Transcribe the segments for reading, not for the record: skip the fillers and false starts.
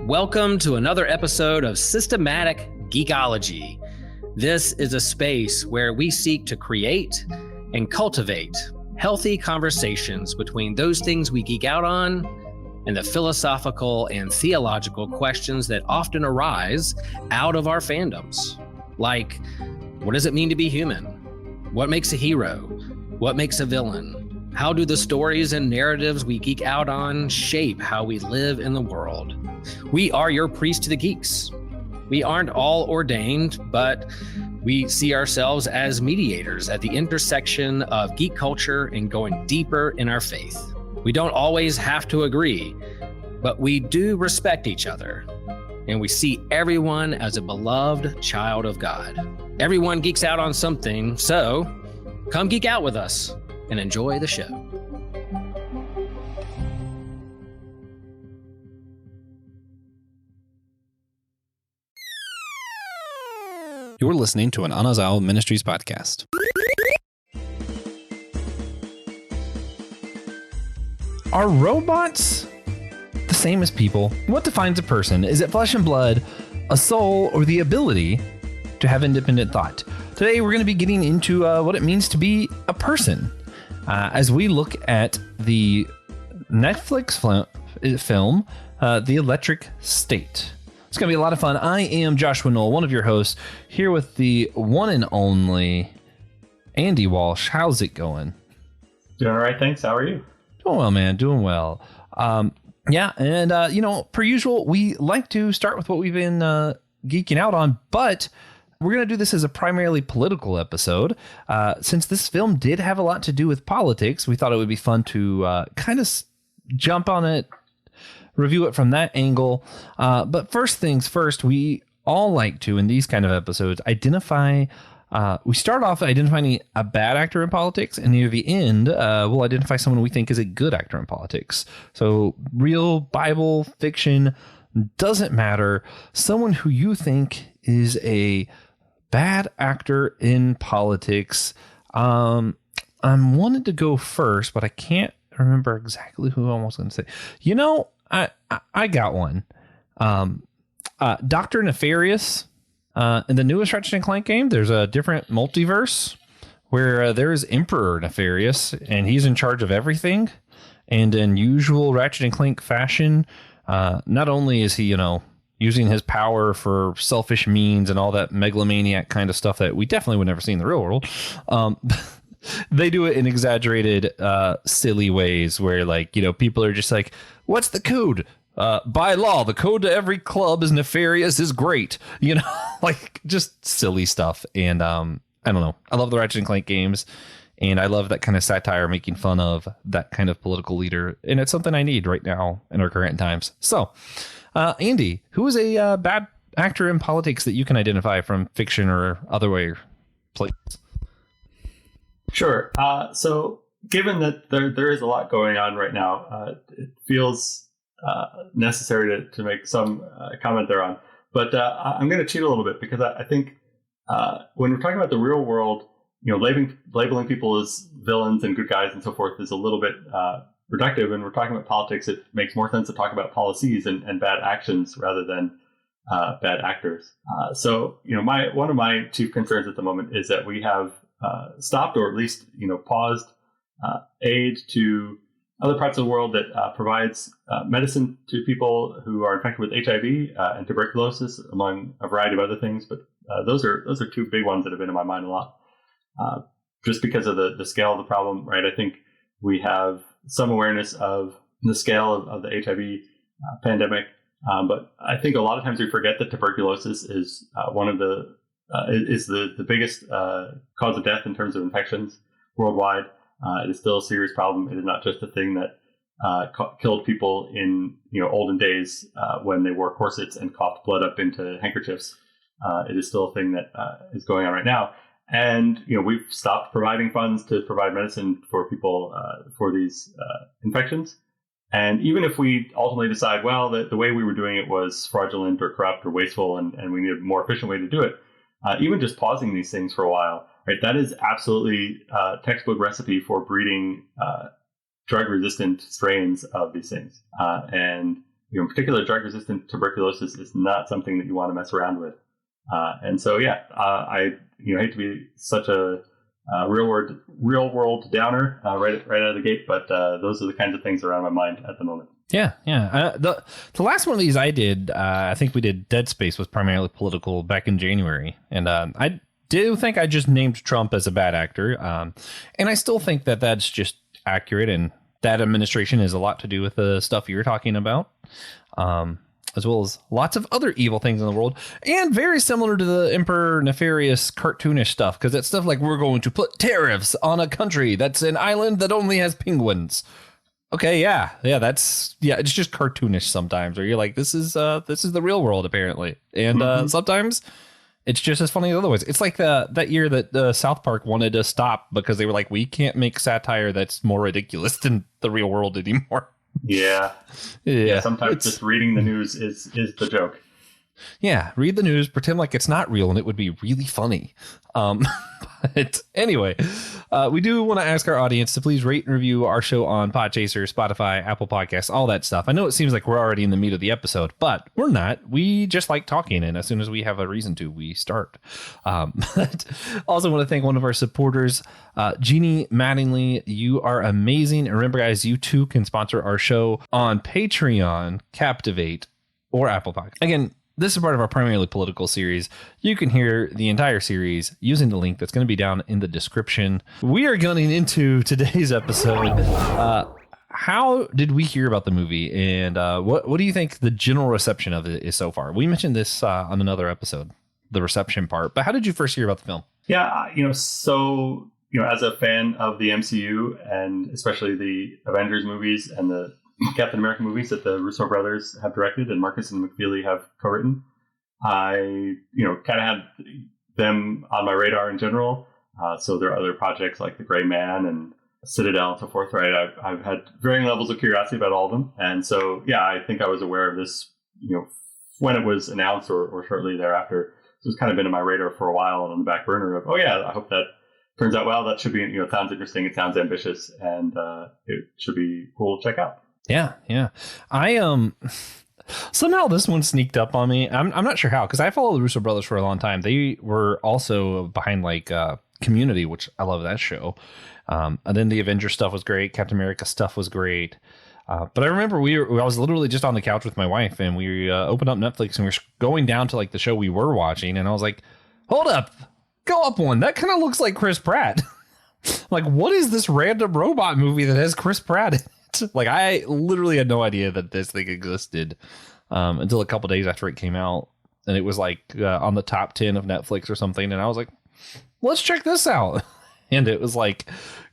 Welcome to another episode of Systematic Geekology. This is a space where we seek to create and cultivate healthy conversations between those things we geek out on and the philosophical and theological questions that often arise out of our fandoms. Like, what does it mean to be human? What makes a hero? What makes a villain? How do the stories and narratives we geek out on shape how we live in the world? We are your priest to the geeks. We aren't all ordained, but we see ourselves as mediators at the intersection of geek culture and going deeper in our faith. We don't always have to agree, but we do respect each other, and we see everyone as a beloved child of God. Everyone geeks out on something, so come geek out with us and enjoy the show. You're listening to an Anazao Ministries podcast. Are robots the same as people? What defines a person? Is it flesh and blood, a soul, or the ability to have independent thought? Today, we're going to be getting into what it means to be a person as we look at the Netflix film, The Electric State. It's going to be a lot of fun. I am Joshua Noel, one of your hosts, here with the one and only Andy Walsh. How's it going? Doing all right, thanks. How are you? Doing well, man. Doing well. Per usual, we like to start with what we've been geeking out on, but we're going to do this as a primarily political episode. Since this film did have a lot to do with politics, we thought it would be fun to kind of jump on it, review it from that angle. But first things first, we all like to, in these kind of episodes, identify. We start off identifying a bad actor in politics, and near the end, we'll identify someone we think is a good actor in politics. So real, Bible, fiction, doesn't matter. Someone who you think is a bad actor in politics. I wanted to go first, but I can't remember exactly who I was going to say. You know, I got one. Dr. Nefarious. In the newest Ratchet and Clank game, there's a different multiverse where there is Emperor Nefarious, and he's in charge of everything. And in usual Ratchet and Clank fashion, not only is he, using his power for selfish means and all that megalomaniac kind of stuff that we definitely would never see in the real world, they do it in exaggerated, silly ways where, people are just like, what's the code? By law, the code to every club is nefarious is great. Just silly stuff. And I don't know. I love the Ratchet and Clank games, and I love that kind of satire, making fun of that kind of political leader. And it's something I need right now in our current times. So, Andy, who is a bad actor in politics that you can identify from fiction or other way places? Sure. So given that there is a lot going on right now, it feels necessary to make some comment thereon. But I'm going to cheat a little bit because I think when we're talking about the real world, labeling people as villains and good guys and so forth is a little bit reductive. And we're talking about politics, it makes more sense to talk about policies and bad actions rather than bad actors. One of my chief concerns at the moment is that we have stopped, or at least paused aid to other parts of the world that provides medicine to people who are infected with HIV and tuberculosis, among a variety of other things. But those are two big ones that have been in my mind a lot, just because of the scale of the problem. Right, I think we have some awareness of the scale of the HIV pandemic, but I think a lot of times we forget that tuberculosis is one of the biggest cause of death in terms of infections worldwide. It is still a serious problem. It is not just a thing that killed people in olden days when they wore corsets and coughed blood up into handkerchiefs. It is still a thing that is going on right now. And we've stopped providing funds to provide medicine for people for these infections. And even if we ultimately decide, well, the way we were doing it was fraudulent or corrupt or wasteful, and we need a more efficient way to do it, even just pausing these things for a while, right? That is absolutely a textbook recipe for breeding drug-resistant strains of these things. And in particular, drug-resistant tuberculosis is not something that you want to mess around with. And so, I hate to be such a real world downer right out of the gate, but those are the kinds of things around my mind at the moment. Yeah. The last one of these I did, I think we did Dead Space, was primarily political back in January. And I do think I just named Trump as a bad actor. And I still think that that's just accurate. And that administration has a lot to do with the stuff you're talking about, as well as lots of other evil things in the world. And very similar to the Emperor Nefarious cartoonish stuff, because it's stuff like we're going to put tariffs on a country that's an island that only has penguins. Okay, it's just cartoonish sometimes, where you're like, this is the real world apparently, and sometimes it's just as funny as otherwise. It's like that year that South Park wanted to stop because they were like, we can't make satire that's more ridiculous than the real world anymore. Yeah. Sometimes just reading the news is the joke. Yeah, read the news, pretend like it's not real, and it would be really funny. But anyway, we do want to ask our audience to please rate and review our show on Podchaser, Spotify, Apple Podcasts, all that stuff. I know it seems like we're already in the meat of the episode, but we're not. We just like talking, and as soon as we have a reason to, we start. But also want to thank one of our supporters, Jeannie Mattingly. You are amazing. And remember, guys, you too can sponsor our show on Patreon, Captivate, or Apple Podcasts. Again, this is part of our primarily political series. You can hear the entire series using the link that's going to be down in the description. We are going into today's episode. How did we hear about the movie, and what do you think the general reception of it is so far? We mentioned this on another episode, the reception part, but how did you first hear about the film? Yeah, as a fan of the MCU, and especially the Avengers movies and the Captain America movies that the Russo brothers have directed and Marcus and McFeely have co-written, I kind of had them on my radar in general. So there are other projects like The Gray Man and Citadel and so forth, right? I've had varying levels of curiosity about all of them. And so, I think I was aware of this, when it was announced or shortly thereafter. So it's kind of been on my radar for a while and on the back burner of, I hope that turns out well. That should be, it sounds interesting. It sounds ambitious, and it should be cool to check out. Yeah. I somehow this one sneaked up on me. I'm not sure how, because I followed the Russo brothers for a long time. They were also behind Community, which I love that show. And then the Avengers stuff was great. Captain America stuff was great. But I remember I was literally just on the couch with my wife, and we opened up Netflix, and we were going down to the show we were watching, and I was like, hold up, go up one. That kind of looks like Chris Pratt. What is this random robot movie that has Chris Pratt in it? I literally had no idea that this thing existed until a couple days after it came out, and it was on the top 10 of Netflix or something, and I was like, let's check this out. And it was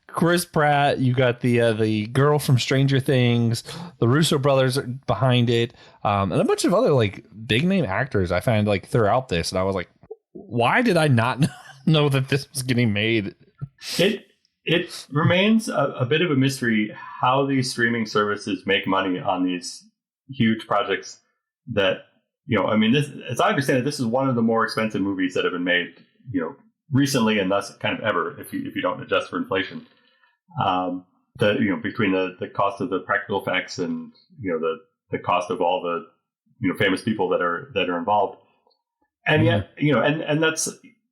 Chris Pratt, you got the girl from Stranger Things, the Russo brothers behind it, and a bunch of other big name actors I found throughout this, and I was like, why did I not know that this was getting made? It remains a bit of a mystery how these streaming services make money on these huge projects that, as I understand it, this is one of the more expensive movies that have been made, recently, and thus kind of ever, if you don't adjust for inflation. Between the cost of the practical effects and, the cost of all the, famous people that are involved. And yet, and that's,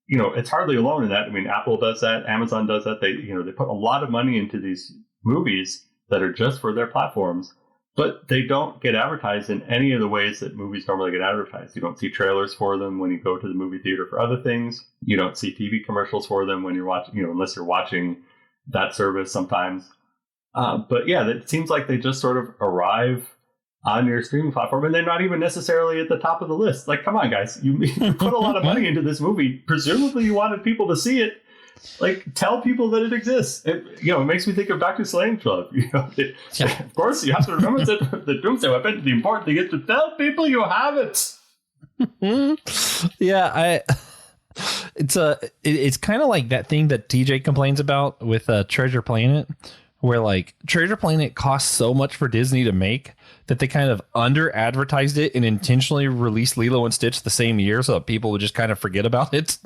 it's hardly alone in that. Apple does that, Amazon does that. They put a lot of money into these movies that are just for their platforms, but they don't get advertised in any of the ways that movies normally get advertised. You don't see trailers for them when you go to the movie theater for other things. You don't see TV commercials for them when you're watching, unless you're watching that service sometimes. But it seems like they just sort of arrive on your streaming platform, and they're not even necessarily at the top of the list. Come on, guys, you put a lot of money into this movie. Presumably you wanted people to see it. Tell people that it exists. It makes me think of Dr. Strangelove. Of course, you have to remember that the Doomsday Weapon, the important thing is to tell people you have it. It's kind of like that thing that TJ complains about with Treasure Planet, where Treasure Planet costs so much for Disney to make that they kind of under advertised it and intentionally released Lilo and Stitch the same year so that people would just kind of forget about it.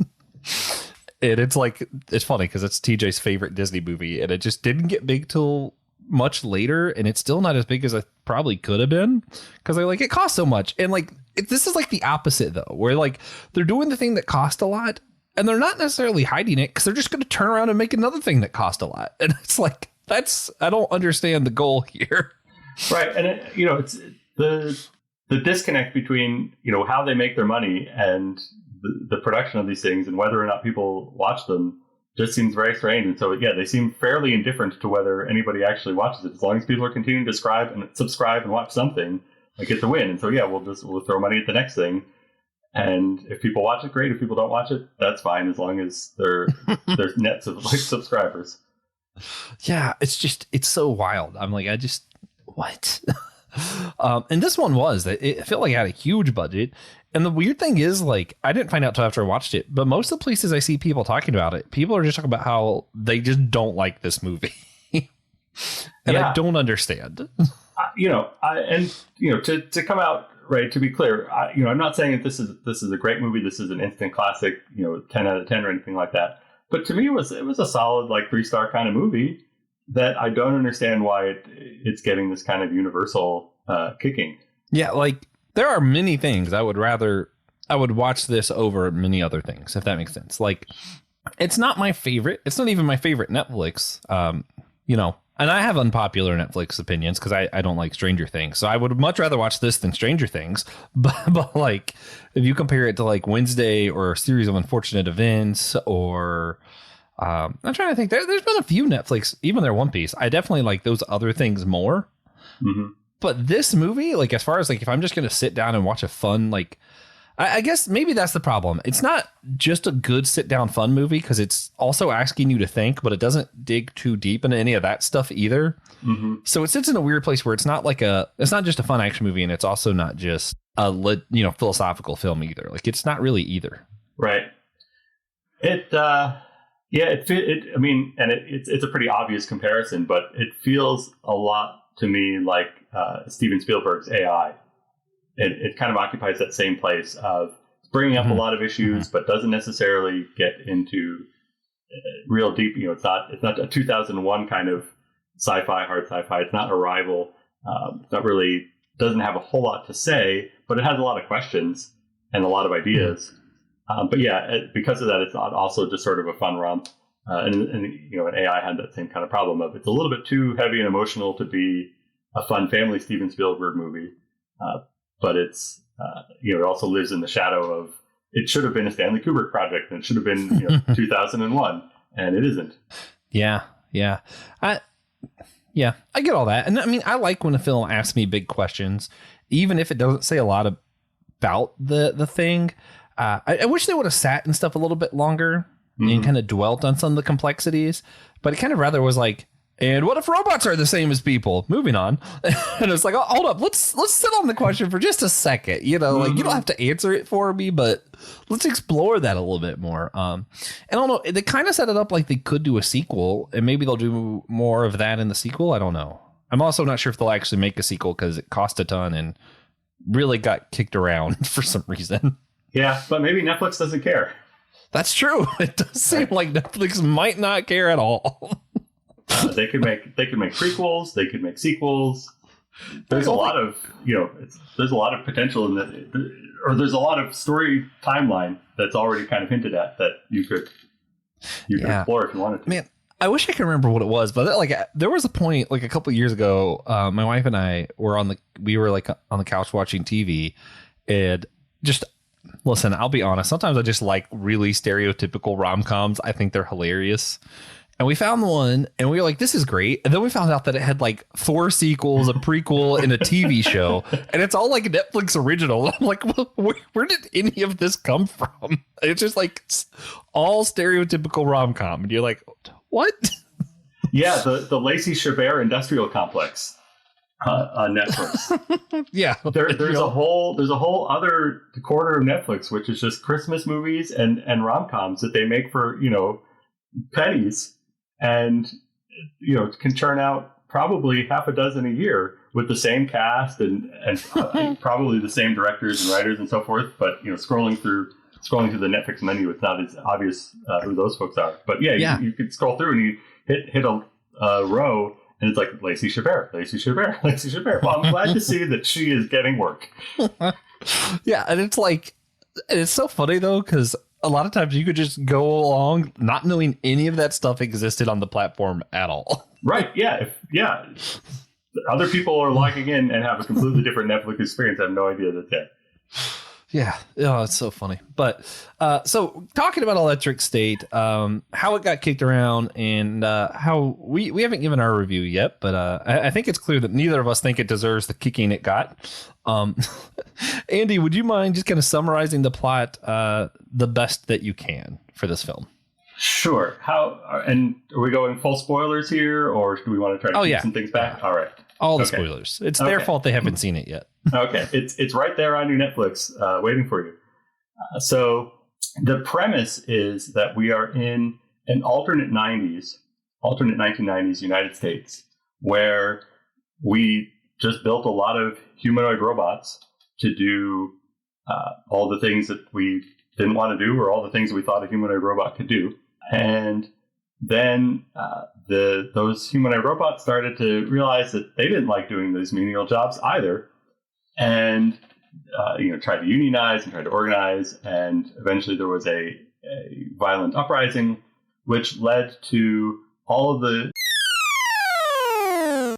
And it's funny because it's TJ's favorite Disney movie, and it just didn't get big till much later, and it's still not as big as I probably could have been, because they're like, it costs so much. And like this is like the opposite though, where like they're doing the thing that cost a lot, and they're not necessarily hiding it because they're just going to turn around and make another thing that cost a lot. And it's like, I don't understand the goal here. Right. And it's the disconnect between, how they make their money and the production of these things and whether or not people watch them just seems very strange. And so, yeah, they seem fairly indifferent to whether anybody actually watches it. As long as people are continuing to subscribe and watch something, like, get the win. And so, yeah, we'll throw money at the next thing. And if people watch it, great. If people don't watch it, that's fine, as long as there's nets of like subscribers. Yeah, it's so wild. I'm like, what? And this one it felt like it had a huge budget. And the weird thing is, like, I didn't find out till after I watched it, but most of the places I see people talking about it, people are just talking about how they just don't like this movie. I don't understand. To come out right, to be clear, I'm not saying that this is a great movie. This is an instant classic, 10 out of 10 or anything like that. But to me, it was a solid, like, 3-star kind of movie that I don't understand why it's getting this kind of universal kicking. Yeah, like, there are many things I would watch this over many other things, if that makes sense. Like, it's not my favorite. It's not even my favorite Netflix, and I have unpopular Netflix opinions because I don't like Stranger Things. So I would much rather watch this than Stranger Things. But like, if you compare it to like Wednesday or a Series of Unfortunate Events, or I'm trying to think, there's been a few Netflix, even their One Piece. I definitely like those other things more. Mm-hmm. But this movie, like, as far as like, if I'm just going to sit down and watch a fun, like, I guess maybe that's the problem. It's not just a good sit down fun movie because it's also asking you to think, but it doesn't dig too deep into any of that stuff either. Mm-hmm. So it sits in a weird place where it's not just a fun action movie, and it's also not just a philosophical film either. Like, it's not really either. Right. It's a pretty obvious comparison, but it feels a lot to me like Steven Spielberg's AI. It kind of occupies that same place of bringing up a lot of issues, but doesn't necessarily get into real deep. It's not a 2001 kind of hard sci-fi. It's not Arrival. It's not really, doesn't have a whole lot to say, but it has a lot of questions and a lot of ideas. But yeah, because of that, it's not also just sort of a fun romp. And AI had that same kind of problem of it's a little bit too heavy and emotional to be a fun family Steven Spielberg movie. But it's, it also lives in the shadow of, it should have been a Stanley Kubrick project, and it should have been 2001, and it isn't. Yeah. I get all that. And I mean, I like when a film asks me big questions, even if it doesn't say a lot about the thing. I wish they would have sat and stuff a little bit longer and kind of dwelt on some of the complexities, but it kind of rather was like, and what if robots are the same as people? Moving on. And it's like, oh, hold up. Let's sit on the question for just a second. Like, you don't have to answer it for me, but let's explore that a little bit more. And I don't know. They kind of set it up like they could do a sequel, and maybe they'll do more of that in the sequel. I don't know. I'm also not sure if they'll actually make a sequel because it cost a ton and really got kicked around for some reason. Yeah, but maybe Netflix doesn't care. That's true. It does seem like Netflix might not care at all. They could make prequels. They could make sequels. There's a lot of there's a lot of potential in that, or there's a lot of story timeline that's already kind of hinted at that you could explore if you wanted to. Man, I wish I could remember what it was, but like there was a point like a couple of years ago. My wife and I were on the couch watching TV, and just. Listen, I'll be honest. Sometimes I just like really stereotypical rom-coms. I think they're hilarious. And we found one and we were like, this is great. And then we found out that it had like 4 sequels, a prequel, and a TV show. And it's all like Netflix original. I'm like, well, where did any of this come from? It's just like all stereotypical rom-com. And you're like, what? Yeah, the Lacey Chabert Industrial Complex. On Netflix. Yeah, there's a whole other corner of Netflix which is just Christmas movies and rom-coms that they make for pennies, and can churn out probably half a dozen a year with the same cast and probably the same directors and writers and so forth. But scrolling through the Netflix menu, it's not as obvious who those folks are. But yeah. You could scroll through and you hit a row. And it's like, Lacey Chabert. Well, I'm glad to see that she is getting work. Yeah, and it's like, and it's so funny though, because a lot of times you could just go along not knowing any of that stuff existed on the platform at all. Right. Yeah. Other people are logging in and have a completely different Netflix experience. I have no idea that's it. Yeah. Oh, it's so funny. But so talking about Electric State, how it got kicked around and how we haven't given our review yet, but I think it's clear that neither of us think it deserves the kicking it got. Andy, would you mind just kind of summarizing the plot the best that you can for this film? Sure. And are we going full spoilers here, or do we want to try to keep some things back? All right. All the spoilers. It's their fault they haven't seen it yet. Okay. It's right there on your Netflix waiting for you. So the premise is that we are in an alternate 1990s United States, where we just built a lot of humanoid robots to do all the things that we didn't want to do, or all the things that we thought a humanoid robot could do. And then those humanoid robots started to realize that they didn't like doing those menial jobs either, and tried to unionize and tried to organize. And eventually there was a violent uprising, which led to all of the...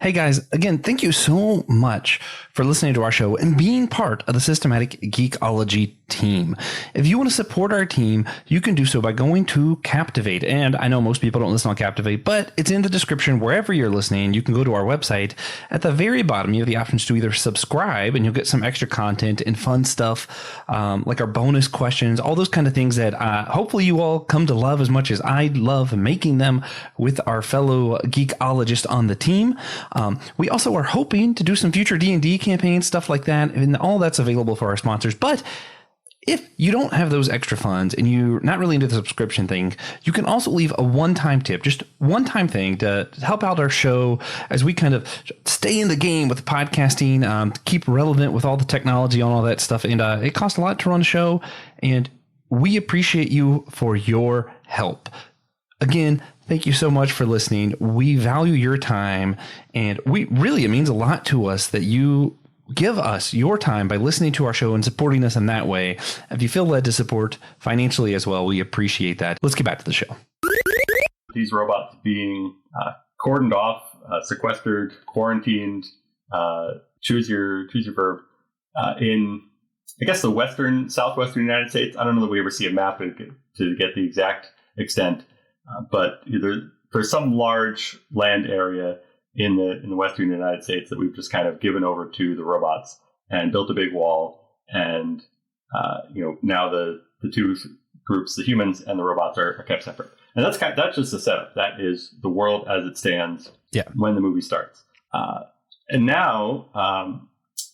Hey guys, again, thank you so much for listening to our show and being part of the Systematic Geekology team. If you want to support our team, you can do so by going to Captivate. And I know most people don't listen on Captivate, but it's in the description wherever you're listening. You can go to our website. At the very bottom, you have the options to either subscribe and you'll get some extra content and fun stuff like our bonus questions, all those kind of things that hopefully you all come to love as much as I love making them with our fellow geekologists on the team. We also are hoping to do some future D&D campaigns, stuff like that, and all that's available for our sponsors. But if you don't have those extra funds and you're not really into the subscription thing, you can also leave a one-time tip, just one-time thing to help out our show as we kind of stay in the game with podcasting, keep relevant with all the technology and all that stuff. And it costs a lot to run a show, and we appreciate you for your help. Again, thank you so much for listening. We value your time, and it means a lot to us that you give us your time by listening to our show and supporting us in that way. If you feel led to support financially as well, we appreciate that. Let's get back to the show. These robots being cordoned off, sequestered, quarantined, choose your verb, in, I guess, the southwestern United States. I don't know that we ever see a map to get the exact extent. But there's some large land area in the western United States that we've just kind of given over to the robots and built a big wall. And now the two groups, the humans and the robots, are kept separate. And that's just the setup. That is the world as it stands when the movie starts. And now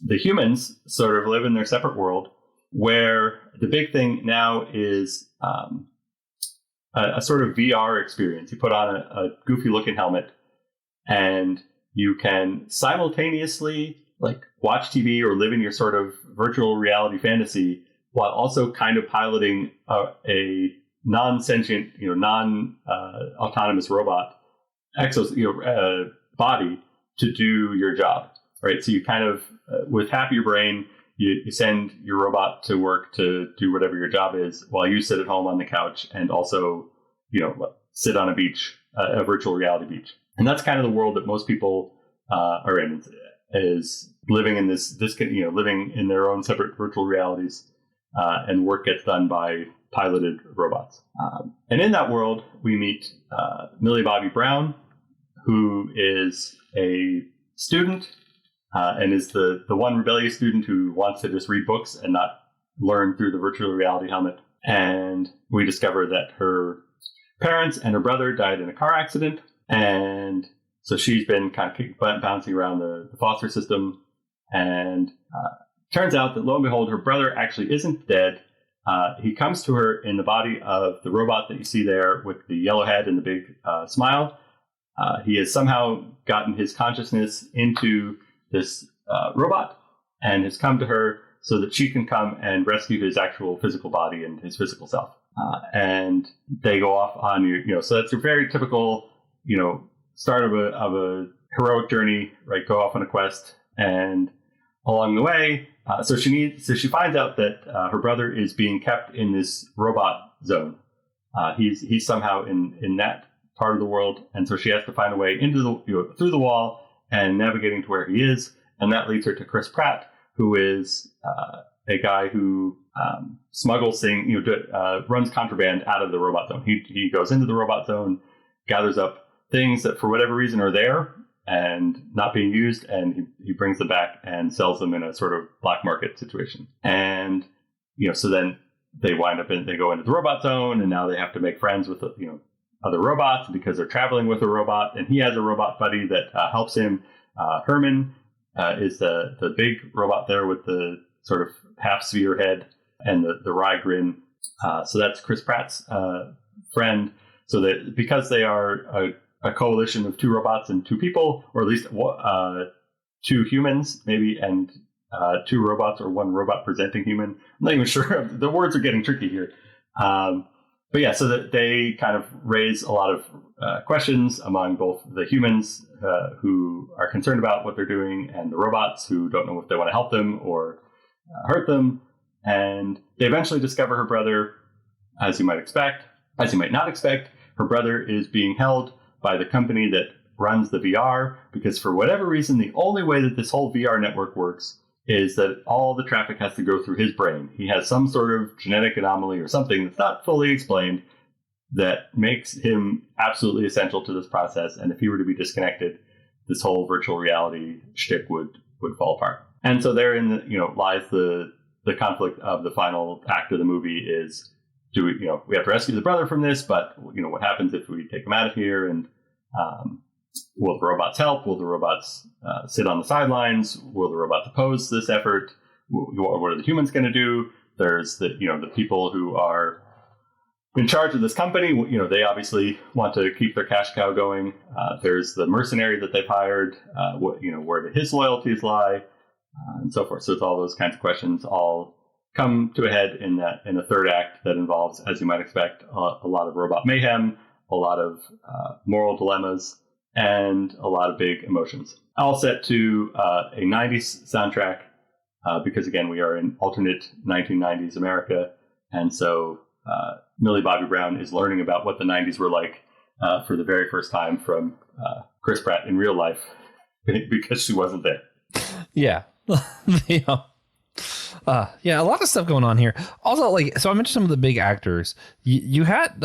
the humans sort of live in their separate world, where the big thing now is a sort of VR experience. You put on a goofy looking helmet and you can simultaneously watch TV or live in your sort of virtual reality fantasy while also kind of piloting a non-sentient, non-autonomous robot body to do your job, right? So you kind of, with half your brain, you send your robot to work to do whatever your job is while you sit at home on the couch and also, sit on a beach, a virtual reality beach. And that's kind of the world that most people are in, is living in living in their own separate virtual realities, and work gets done by piloted robots. And in that world, we meet Millie Bobby Brown, who is a student, and is the one rebellious student who wants to just read books and not learn through the virtual reality helmet. And we discover that her parents and her brother died in a car accident. And so she's been kind of bouncing around the foster system. And turns out that, lo and behold, her brother actually isn't dead. He comes to her in the body of the robot that you see there with the yellow head and the big smile. He has somehow gotten his consciousness into this robot and has come to her so that she can come and rescue his actual physical body and his physical self. And they go off on so that's a very typical, start of a heroic journey, right? Go off on a quest, and along the way, so she finds out that her brother is being kept in this robot zone. He's somehow in that part of the world, and so she has to find a way into the through the wall and navigating to where he is, and that leads her to Chris Pratt, who is a guy who smuggles things, runs contraband out of the robot zone. He goes into the robot zone, gathers up things that for whatever reason are there and not being used, and he brings them back and sells them in a sort of black market situation. And so then they they go into the robot zone, and now they have to make friends with other robots because they're traveling with a robot, and he has a robot buddy that helps him. Herman is the big robot there with the sort of half sphere head and the wry grin. So that's Chris Pratt's friend. So that because they are a coalition of two robots and two people, or at least two humans, maybe, and two robots, or one robot presenting human. I'm not even sure. The words are getting tricky here. But yeah, so that they kind of raise a lot of questions among both the humans who are concerned about what they're doing and the robots who don't know if they want to help them or hurt them. And they eventually discover her brother, as you might expect. As you might not expect, her brother is being held by the company that runs the VR, because for whatever reason, the only way that this whole VR network works is that all the traffic has to go through his brain. He has some sort of genetic anomaly or something that's not fully explained that makes him absolutely essential to this process. And if he were to be disconnected, this whole virtual reality shtick would fall apart. And so therein, lies the conflict of the final act of the movie is, we have to rescue the brother from this, but what happens if we take him out of here? And will the robots help? Will the robots sit on the sidelines? Will the robots oppose this effort? What are the humans going to do? There's the people who are in charge of this company. They obviously want to keep their cash cow going. There's the mercenary that they've hired. Where do his loyalties lie, and so forth. So it's all those kinds of questions all come to a head in a third act that involves, as you might expect, a lot of robot mayhem, a lot of moral dilemmas, and a lot of big emotions. All set to a 90s soundtrack, because again, we are in alternate 1990s America. And so Millie Bobby Brown is learning about what the 90s were like for the very first time from Chris Pratt in real life, because she wasn't there. Yeah. Yeah, a lot of stuff going on here. Also, so I mentioned some of the big actors. You had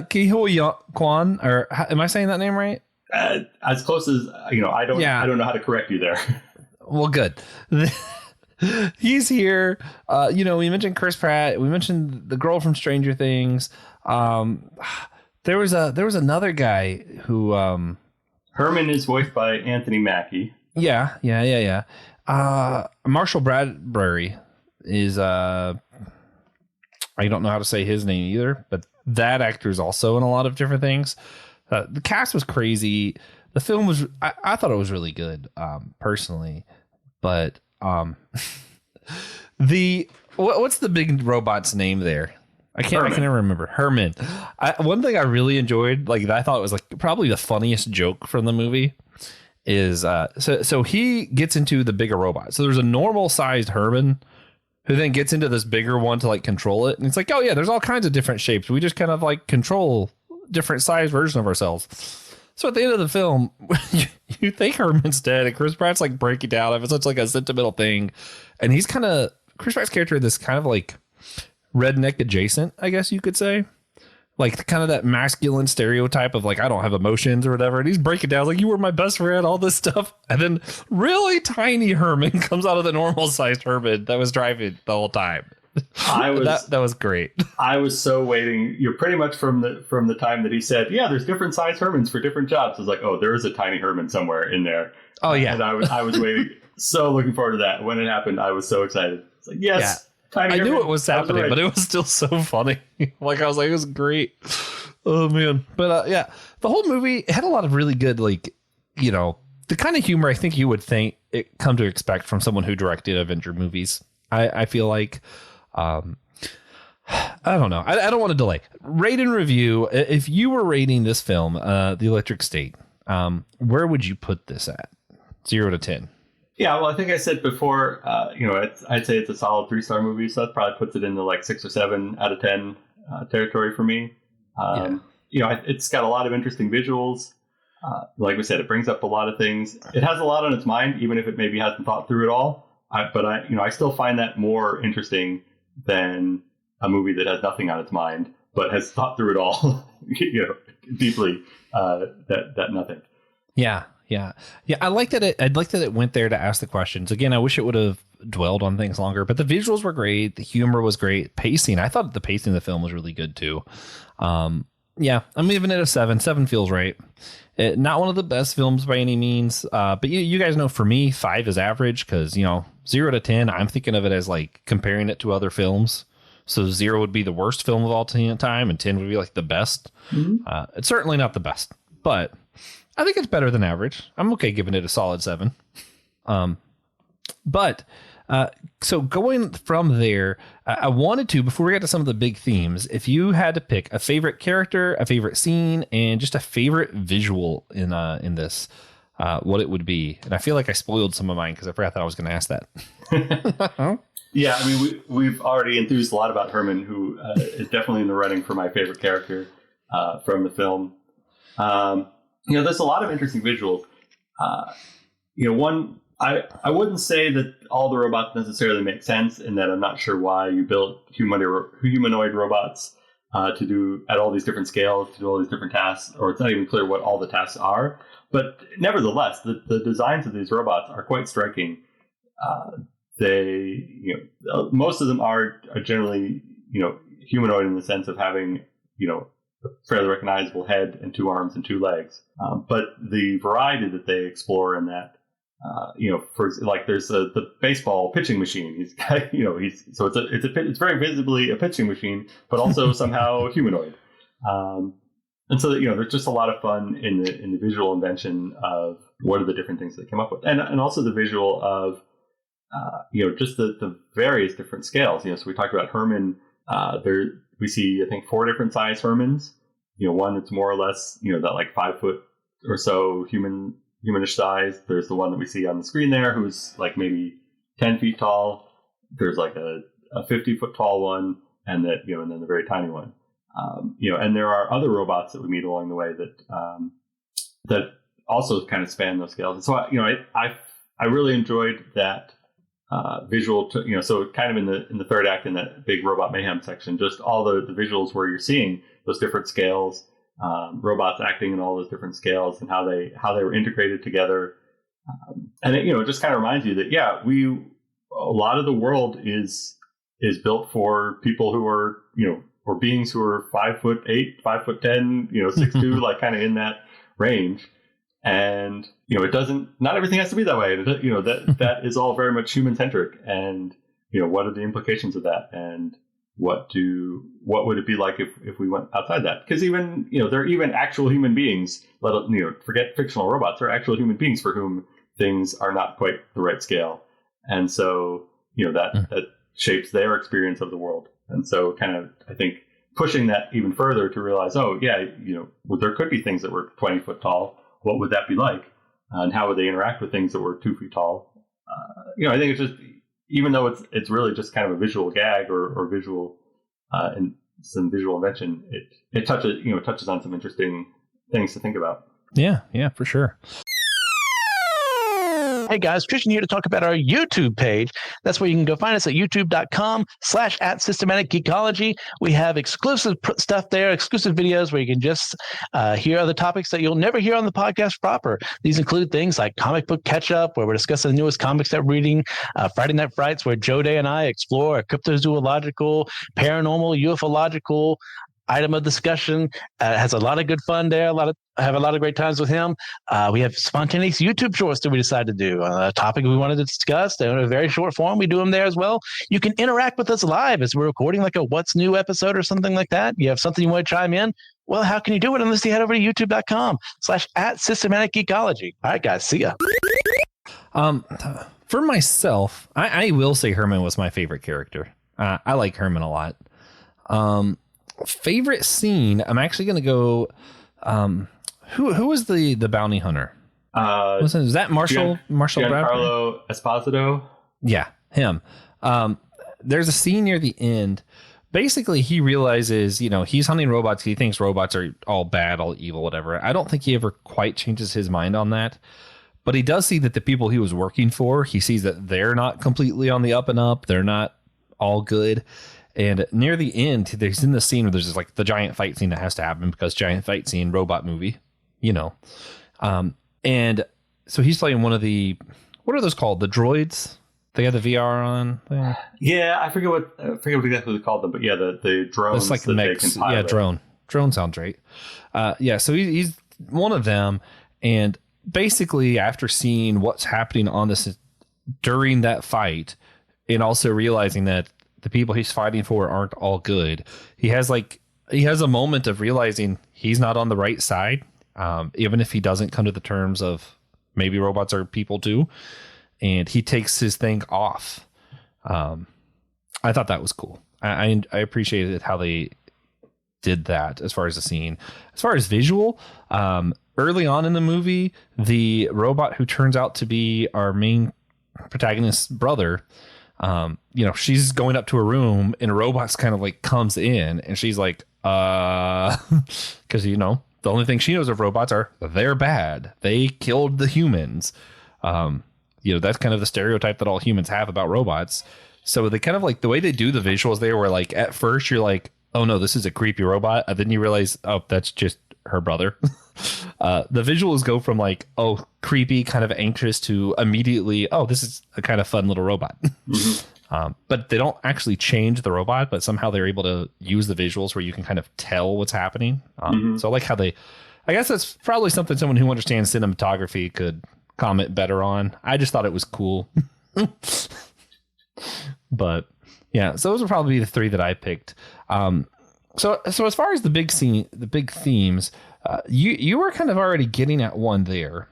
Ki Ho Kwan, or am I saying that name right? As close as I don't know how to correct you there. Well, good. He's here. We mentioned Chris Pratt. We mentioned the girl from Stranger Things. There was another guy who Herman is voiced by Anthony Mackie. Yeah. Marshall Bradbury is I don't know how to say his name either, but that actor is also in a lot of different things. The cast was crazy. The film was I thought it was really good, personally, but what's the big robot's name there? I can never remember. Herman. One thing I really enjoyed, that I thought was probably the funniest joke from the movie, is so he gets into the bigger robot. So there's a normal sized Herman who then gets into this bigger one to control it. And it's oh yeah, there's all kinds of different shapes. We just kind of control different size version of ourselves. So at the end of the film, you think Herman's dead, and Chris Pratt's breaking down. It's such a sentimental thing. And he's Chris Pratt's character, this kind of redneck adjacent, I guess you could say. Kind of that masculine stereotype of I don't have emotions or whatever. And he's breaking down you were my best friend, all this stuff. And then really tiny Herman comes out of the normal sized Herman that was driving the whole time. That was great. I was so waiting. You're pretty much from the time that he said, yeah, there's different sized Hermans for different jobs. I was oh, there is a tiny Herman somewhere in there. Oh yeah. And I was waiting. So looking forward to that. When it happened, I was so excited. It's yes. Yeah. I knew it was happening, right. But it was still so funny. I was it was great. Oh man. But yeah, the whole movie had a lot of really good, the kind of humor I think you would come to expect from someone who directed Avenger movies. I feel I don't know. I don't want to delay. Rate and review. If you were rating this film, The Electric State, Where would you put this at? 0 to 10. Yeah, well, I think I said before, I'd say it's a solid 3-star movie, so that probably puts it in the like 6 or 7 out of 10 territory for me. It's got a lot of interesting visuals. Like we said, it brings up a lot of things. It has a lot on its mind, even if it maybe hasn't thought through it all. But I still find that more interesting than a movie that has nothing on its mind, but has thought through it all, deeply. That nothing. Yeah. I like that. I'd like that it went there to ask the questions. Again, I wish it would have dwelled on things longer, but the visuals were great. The humor was great. Pacing. I thought the pacing of the film was really good too. I'm giving it a 7. 7 feels right. Not one of the best films by any means. But you guys know, for me, 5 is average because, 0 to 10, I'm thinking of it as like comparing it to other films. So 0 would be the worst film of all time, and 10 would be like the best. Mm-hmm. It's certainly not the best, but I think it's better than average. I'm okay giving it a solid 7. So going from there, I wanted to, before we get to some of the big themes, if you had to pick a favorite character, a favorite scene, and just a favorite visual in this, what it would be. And I feel like I spoiled some of mine because I forgot that I was going to ask that. Yeah, I mean, we've already enthused a lot about Herman, who is definitely in the running for my favorite character from the film. There's a lot of interesting visuals. I wouldn't say that all the robots necessarily make sense, in that I'm not sure why you built humanoid robots to do at all these different scales, to do all these different tasks, or it's not even clear what all the tasks are. But nevertheless, the designs of these robots are quite striking. Most of them are generally, humanoid in the sense of having, a fairly recognizable head and 2 arms and 2 legs. But the variety that they explore in that, there's the baseball pitching machine. It's very visibly a pitching machine, but also somehow humanoid. And so there's just a lot of fun in the visual invention of what are the different things they came up with, and also the visual of just the various different scales. So we talked about Herman. We see, I think, 4 different size Hermans. One that's more or less that like 5 foot or so humanish size. There's the one that we see on the screen there, who's like maybe 10 feet tall. There's like a 50-foot tall one, and and then the very tiny one. And there are other robots that we meet along the way that also kind of span those scales. And so I really enjoyed that visual. So kind of in the third act, in that big robot mayhem section, just all the visuals where you're seeing those different scales, robots acting in all those different scales, and how they were integrated together. And it just kind of reminds you that a lot of the world is built for people who are or beings who are 5'8", 5'10", 6'2", like kind of in that range. And not everything has to be that way. That is all very much human centric. And what are the implications of that? And what would it be like if we went outside that? Because even there are even actual human beings. Forget fictional robots. There are actual human beings for whom things are not quite the right scale, and so that shapes their experience of the world. And so, kind of, I think, pushing that even further to realize, there could be things that were 20 foot tall. What would that be like? And how would they interact with things that were 2 feet tall? I think it's just, even though it's really just kind of a visual gag or visual and some visual invention, it touches on some interesting things to think about. Yeah, for sure. Hey guys, Christian here to talk about our YouTube page. That's where you can go find us at youtube.com/@systematicgeekology. We have exclusive stuff there, exclusive videos where you can just hear other topics that you'll never hear on the podcast proper. These include things like comic book catch-up, where we're discussing the newest comics that we're reading, Friday Night Frights, where Joe Day and I explore a cryptozoological, paranormal, ufological item of discussion. Has a lot of good fun there. I have a lot of great times with him. We have spontaneous YouTube shorts that we decided to do on a topic we wanted to discuss. They're in a very short form. We do them there as well. You can interact with us live as we're recording like a What's New episode or something like that. You have something you want to chime in? Well, how can you do it unless you head over to youtube.com/@systematicgeekology. All right, guys. See ya. For myself, I will say Herman was my favorite character. I like Herman a lot. Favorite scene, I'm actually going to go Who was the bounty hunter? Is that Marshall Bradford? Giancarlo Esposito? Yeah, him. There's a scene near the end. Basically, he realizes, he's hunting robots. He thinks robots are all bad, all evil, whatever. I don't think he ever quite changes his mind on that. But he does see that the people he was working for, he sees that they're not completely on the up and up. They're not all good. And near the end, there's in the scene where there's this, like, the giant fight scene that has to happen because giant fight scene, robot movie, And so he's playing one of the, what are those called? The droids? They have the VR on thing. Yeah, I forget what exactly they called them, but yeah, the drones. It's like the mix. Yeah, drone. Drone sounds right. So he's one of them, and basically after seeing what's happening on this during that fight, and also realizing that the people he's fighting for aren't all good, he has a moment of realizing he's not on the right side, even if he doesn't come to the terms of maybe robots are people too. And he takes his thing off. I thought that was cool. I appreciated how they did that as far as the scene. As far as visual, early on in the movie, the robot who turns out to be our main protagonist's brother, she's going up to a room and a robot's kind of like comes in and she's like, because, the only thing she knows of robots are they're bad. They killed the humans. That's kind of the stereotype that all humans have about robots. So they kind of like the way they do the visuals there were like, at first you're like, oh no, this is a creepy robot. And then you realize, oh, that's just her brother. The visuals go from like, oh, creepy, kind of anxious to immediately, oh, this is a kind of fun little robot. Mm-hmm. But they don't actually change the robot, but somehow they're able to use the visuals where you can kind of tell what's happening. So I like how I guess that's probably something someone who understands cinematography could comment better on. I just thought it was cool. But yeah, so those would probably be the three that I picked. So as far as the big themes, you were kind of already getting at one there.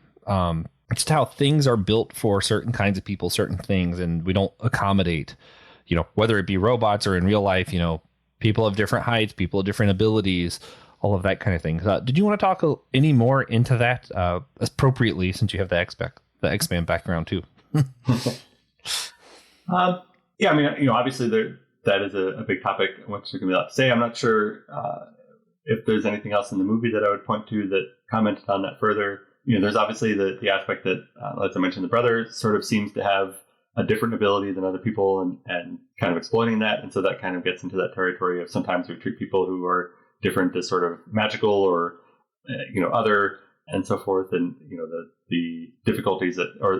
Just how things are built for certain kinds of people, certain things, and we don't accommodate, whether it be robots or in real life, people of different heights, people of different abilities, all of that kind of thing. Did you want to talk any more into that appropriately, since you have the X-Men background too? Yeah, I mean, obviously that is a big topic. What you're going to be able to say, I'm not sure if there's anything else in the movie that I would point to that commented on that further. There's obviously the aspect that, as I mentioned, the brother sort of seems to have a different ability than other people and kind of exploiting that. And so that kind of gets into that territory of sometimes we treat people who are different as sort of magical or, other and so forth. And, the difficulties that, or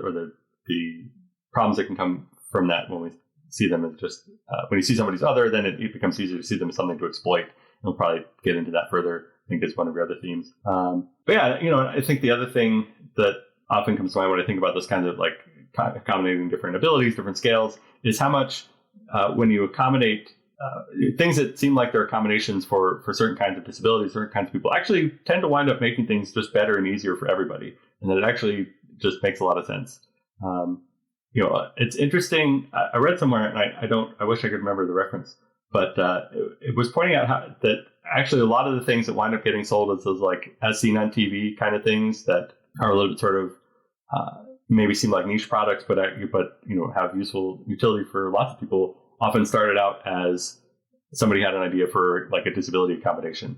the problems that can come from that when we see them as just, when you see somebody's other, then it becomes easier to see them as something to exploit. And we'll probably get into that further. I think is one of your other themes. But yeah, I think the other thing that often comes to mind when I think about those kinds of like accommodating different abilities, different scales, is how much when you accommodate things that seem like they're accommodations for certain kinds of disabilities, certain kinds of people, actually tend to wind up making things just better and easier for everybody. And that it actually just makes a lot of sense. It's interesting. I read somewhere, and I wish I could remember the reference, but it was pointing out how that actually a lot of the things that wind up getting sold as those like as seen on TV kind of things that are a little bit sort of maybe seem like niche products, but have useful utility for lots of people, often started out as somebody had an idea for like a disability accommodation,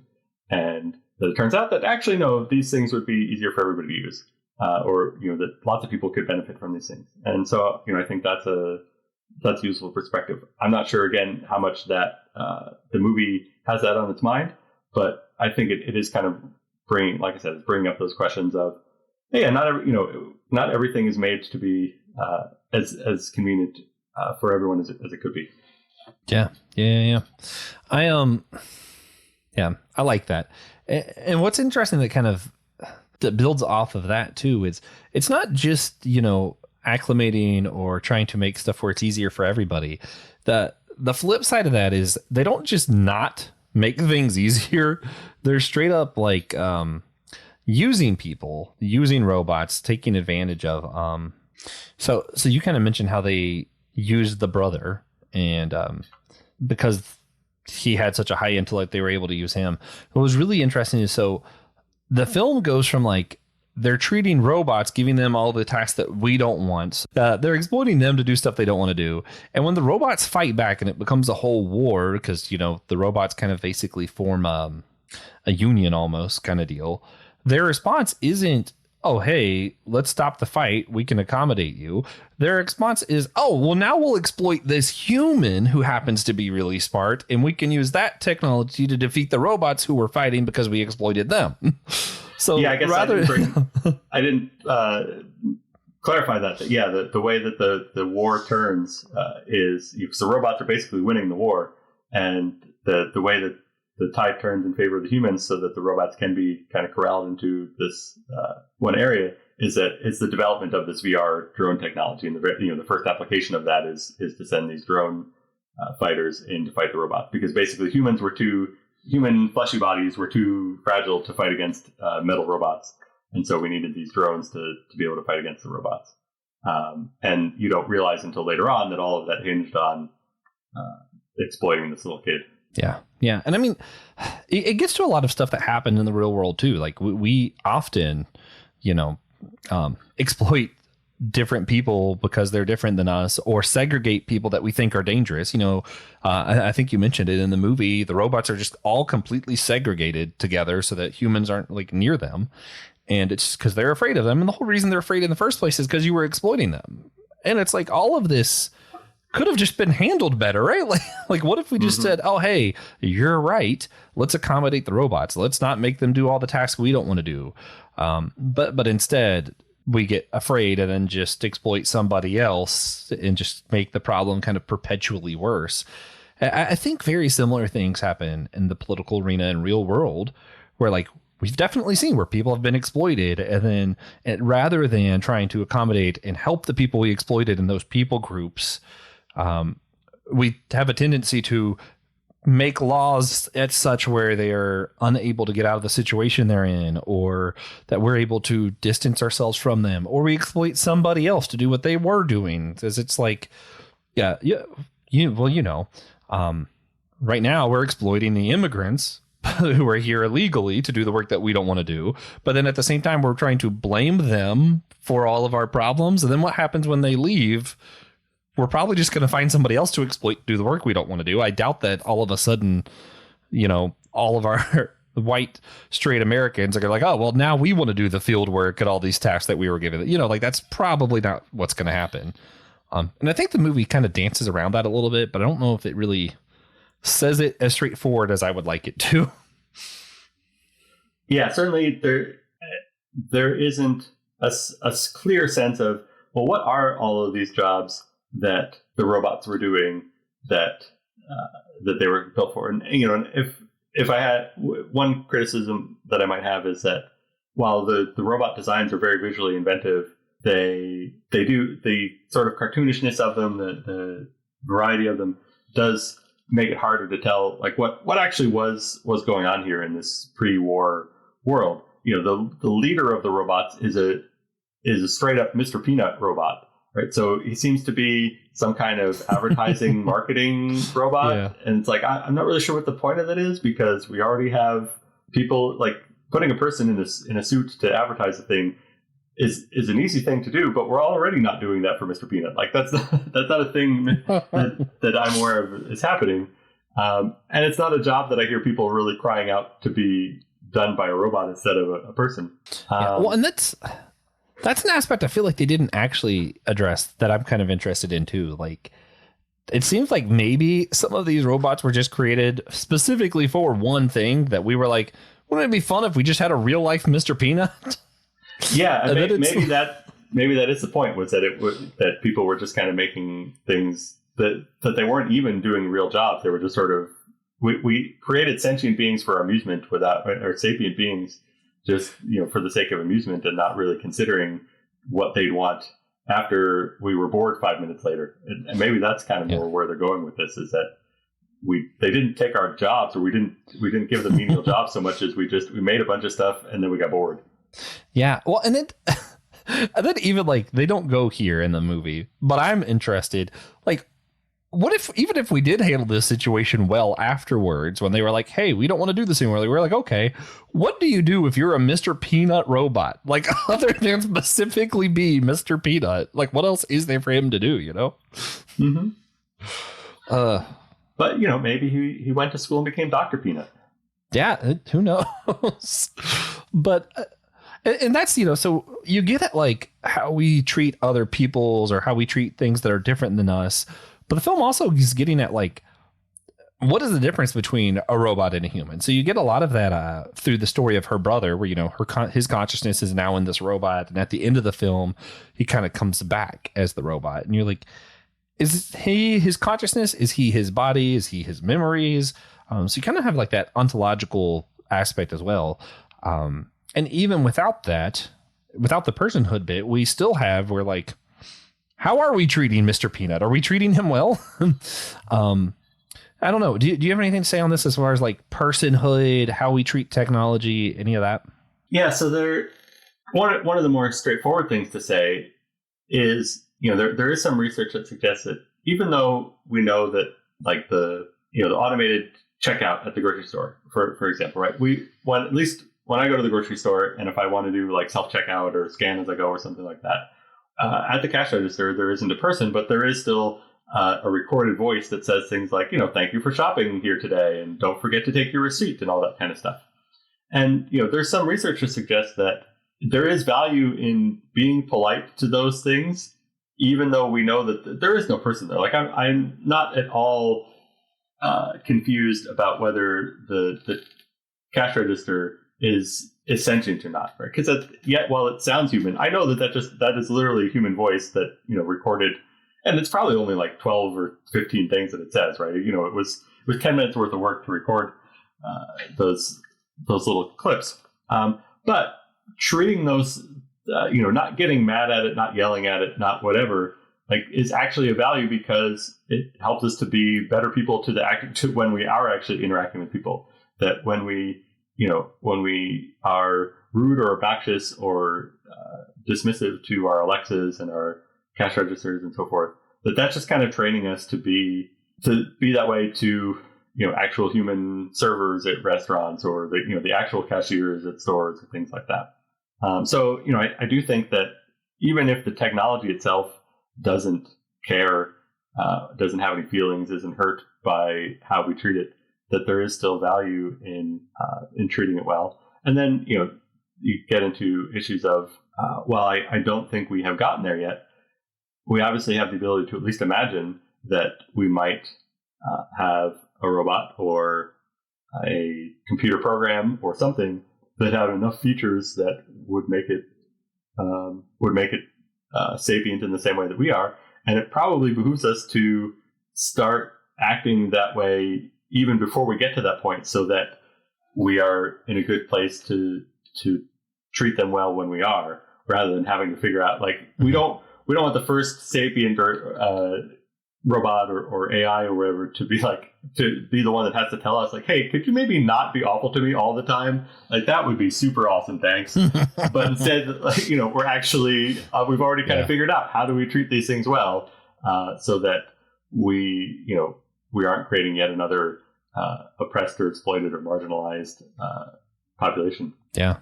and that it turns out that actually no, these things would be easier for everybody to use, or that lots of people could benefit from these things. And so I think that's a useful perspective. I'm not sure again how much that the movie has that on its mind, but I think it is kind of bringing up those questions of, hey, not everything is made to be as convenient for everyone as it could be. Yeah. I like that. And what's interesting that builds off of that too is it's not just acclimating or trying to make stuff where it's easier for everybody. The flip side of that is they don't just not make things easier. They're straight up like using people, using robots, taking advantage of. So you kind of mentioned how they used the brother, and because he had such a high intellect, they were able to use him. What was really interesting is the film goes from like they're treating robots, giving them all the tasks that we don't want. They're exploiting them to do stuff they don't want to do. And when the robots fight back and it becomes a whole war, because, you know, the robots kind of basically form a union almost kind of deal. Their response isn't, oh, hey, let's stop the fight. We can accommodate you. Their response is, oh, well, now we'll exploit this human who happens to be really smart, and we can use that technology to defeat the robots who were fighting because we exploited them. So yeah, I guess rather, I didn't clarify that. Yeah, the way that the war turns is because the robots are basically winning the war, and the way that the tide turns in favor of the humans, so that the robots can be kind of corralled into this one area, is that it's the development of this VR drone technology, and the first application of that is to send these drone fighters in to fight the robots, because basically human fleshy bodies were too fragile to fight against metal robots. And so we needed these drones to be able to fight against the robots. And you don't realize until later on that all of that hinged on exploiting this little kid. Yeah. Yeah. And I mean, it gets to a lot of stuff that happened in the real world too. Like we often, exploit different people because they're different than us, or segregate people that we think are dangerous. I think you mentioned it in the movie. The robots are just all completely segregated together so that humans aren't like near them. And it's because they're afraid of them. And the whole reason they're afraid in the first place is because you were exploiting them. And it's like all of this could have just been handled better, right? Like what if we just said, oh, hey, you're right. Let's accommodate the robots. Let's not make them do all the tasks we don't want to do. But instead, we get afraid and then just exploit somebody else and just make the problem kind of perpetually worse. I think very similar things happen in the political arena and real world, where like we've definitely seen where people have been exploited, and then rather than trying to accommodate and help the people we exploited in those people groups, we have a tendency to make laws at such where they are unable to get out of the situation they're in, or that we're able to distance ourselves from them, or we exploit somebody else to do what they were doing. Because it's like, right now we're exploiting the immigrants who are here illegally to do the work that we don't want to do. But then at the same time, we're trying to blame them for all of our problems. And then what happens when they leave? We're probably just going to find somebody else to exploit, do the work we don't want to do. I doubt that all of a sudden, all of our white straight Americans are going to like, oh, well, now we want to do the field work and all these tasks that we were given. That's probably not what's going to happen. And I think the movie kind of dances around that a little bit, but I don't know if it really says it as straightforward as I would like it to. Yeah, certainly there isn't a clear sense of, well, what are all of these jobs that the robots were doing that they were built for? And if I had one criticism that I might have is that while the robot designs are very visually inventive, they do the sort of cartoonishness of them, the variety of them does make it harder to tell like what actually was going on here in this pre-war world. The leader of the robots is a straight up Mr. Peanut robot. Right, so he seems to be some kind of advertising marketing robot, yeah. And it's like I'm not really sure what the point of that is, because we already have people like putting a person in a suit to advertise a thing is an easy thing to do, but we're already not doing that for Mr. Peanut. Like that's not a thing that I'm aware of is happening, and it's not a job that I hear people really crying out to be done by a robot instead of a person. Well, and that's an aspect I feel like they didn't actually address that I'm kind of interested in too. Like, it seems like maybe some of these robots were just created specifically for one thing that we were like, wouldn't it be fun if we just had a real life Mr. Peanut? Yeah, maybe that is the point, was that that people were just kind of making things that they weren't even doing real jobs. They were just sort of, we created sentient beings for our amusement or sapient beings just for the sake of amusement, and not really considering what they'd want after we were bored 5 minutes later. And maybe that's kind of more where they're going with this, is that they didn't take our jobs, or we didn't give them menial jobs so much as we made a bunch of stuff and then we got bored. Yeah, well, and then even like they don't go here in the movie, but I'm interested. Like, what if, even if we did handle this situation well afterwards, when they were like, hey, we don't want to do this anymore, we were like, okay, what do you do if you're a Mr. Peanut robot? Like, other than specifically be Mr. Peanut, like, what else is there for him to do, you know? Mm-hmm. But, you know, maybe he went to school and became Dr. Peanut. Yeah, who knows? But, and that's, you know, so you get at, like, how we treat other people's or how we treat things that are different than us. But the film also is getting at, like, what is the difference between a robot and a human? So you get a lot of that through the story of her brother, where, you know, his consciousness is now in this robot. And at the end of the film, he kind of comes back as the robot. And you're like, is he his consciousness? Is he his body? Is he his memories? So you kind of have like that ontological aspect as well. And even without that, without the personhood bit, we still have, we're like, how are we treating Mr. Peanut? Are we treating him well? I don't know. Do you have anything to say on this as far as like personhood, how we treat technology, any of that? Yeah. So one of the more straightforward things to say is, you know, there is some research that suggests that even though we know that, like, the automated checkout at the grocery store, for example, right? At least when I go to the grocery store, and if I want to do like self-checkout or scan as I go or something like that, at the cash register, there isn't a person, but there is still a recorded voice that says things like, you know, thank you for shopping here today, and don't forget to take your receipt and all that kind of stuff. And, you know, there's some research to suggest that there is value in being polite to those things, even though we know that there is no person there. Like, I'm not at all confused about whether the cash register is sentient or not, right? Because yet, while it sounds human, I know that is literally a human voice that, you know, recorded, and it's probably only like 12 or 15 things that it says, right? You know, it was 10 minutes worth of work to record those little clips, but treating those, you know, not getting mad at it, not yelling at it, not whatever, like, is actually a value because it helps us to be better people to when we are actually interacting with people. That when we are rude or obnoxious or dismissive to our Alexas and our cash registers and so forth, that's just kind of training us to be that way to, you know, actual human servers at restaurants or the actual cashiers at stores and things like that. So, you know, I do think that even if the technology itself doesn't care, doesn't have any feelings, isn't hurt by how we treat it, that there is still value in treating it well. And then, you know, you get into issues of, I don't think we have gotten there yet. We obviously have the ability to at least imagine that we might have a robot or a computer program or something that have enough features that would make it sapient in the same way that we are. And it probably behooves us to start acting that way even before we get to that point, so that we are in a good place to treat them well when we are, rather than having to figure out, like, we don't want the first sapient or robot or AI or whatever to be the one that has to tell us, like, hey, could you maybe not be awful to me all the time? Like, that would be super awesome, thanks. But instead, like, you know, we're actually we've already kind of figured out how do we treat these things well, so that we aren't creating yet another oppressed or exploited or marginalized population. Yeah.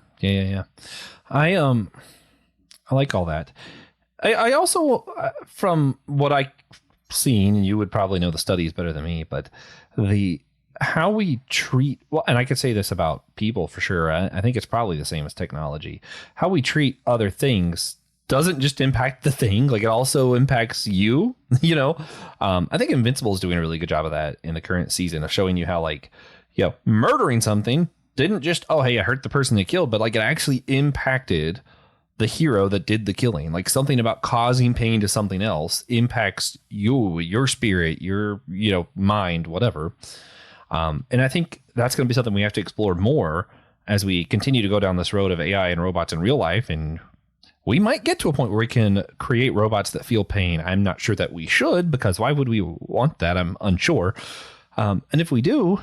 I like all that. I also, from what I've seen, and you would probably know the studies better than me, but how we treat, well, and I could say this about people for sure. I think it's probably the same as technology. How we treat other things doesn't just impact the thing, like, it also impacts you, you know? I think Invincible is doing a really good job of that in the current season, of showing you how, like, you know, murdering something didn't just, oh, hey, I hurt the person they killed, but, like, it actually impacted the hero that did the killing. Like, something about causing pain to something else impacts you, your spirit, your, you know, mind, whatever. And I think that's going to be something we have to explore more as we continue to go down this road of AI and robots in real life. And we might get to a point where we can create robots that feel pain. I'm not sure that we should, because why would we want that? I'm unsure. And if we do,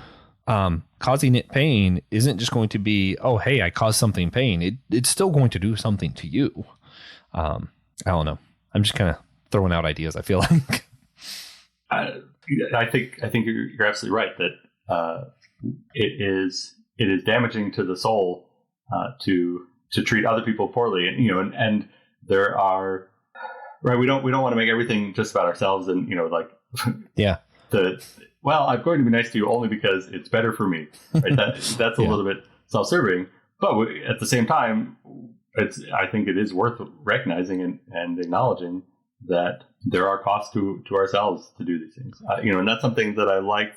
causing it pain isn't just going to be, oh, hey, I caused something pain. It's still going to do something to you. I don't know. I'm just kind of throwing out ideas, I feel like. I think you're absolutely right that it is damaging to the soul to treat other people poorly, and there are right. We don't want to make everything just about ourselves, and Yeah. I'm going to be nice to you only because it's better for me. Right? That's a little bit self-serving, but at the same time, I think it is worth recognizing and acknowledging that there are costs to ourselves to do these things. And that's something that I like.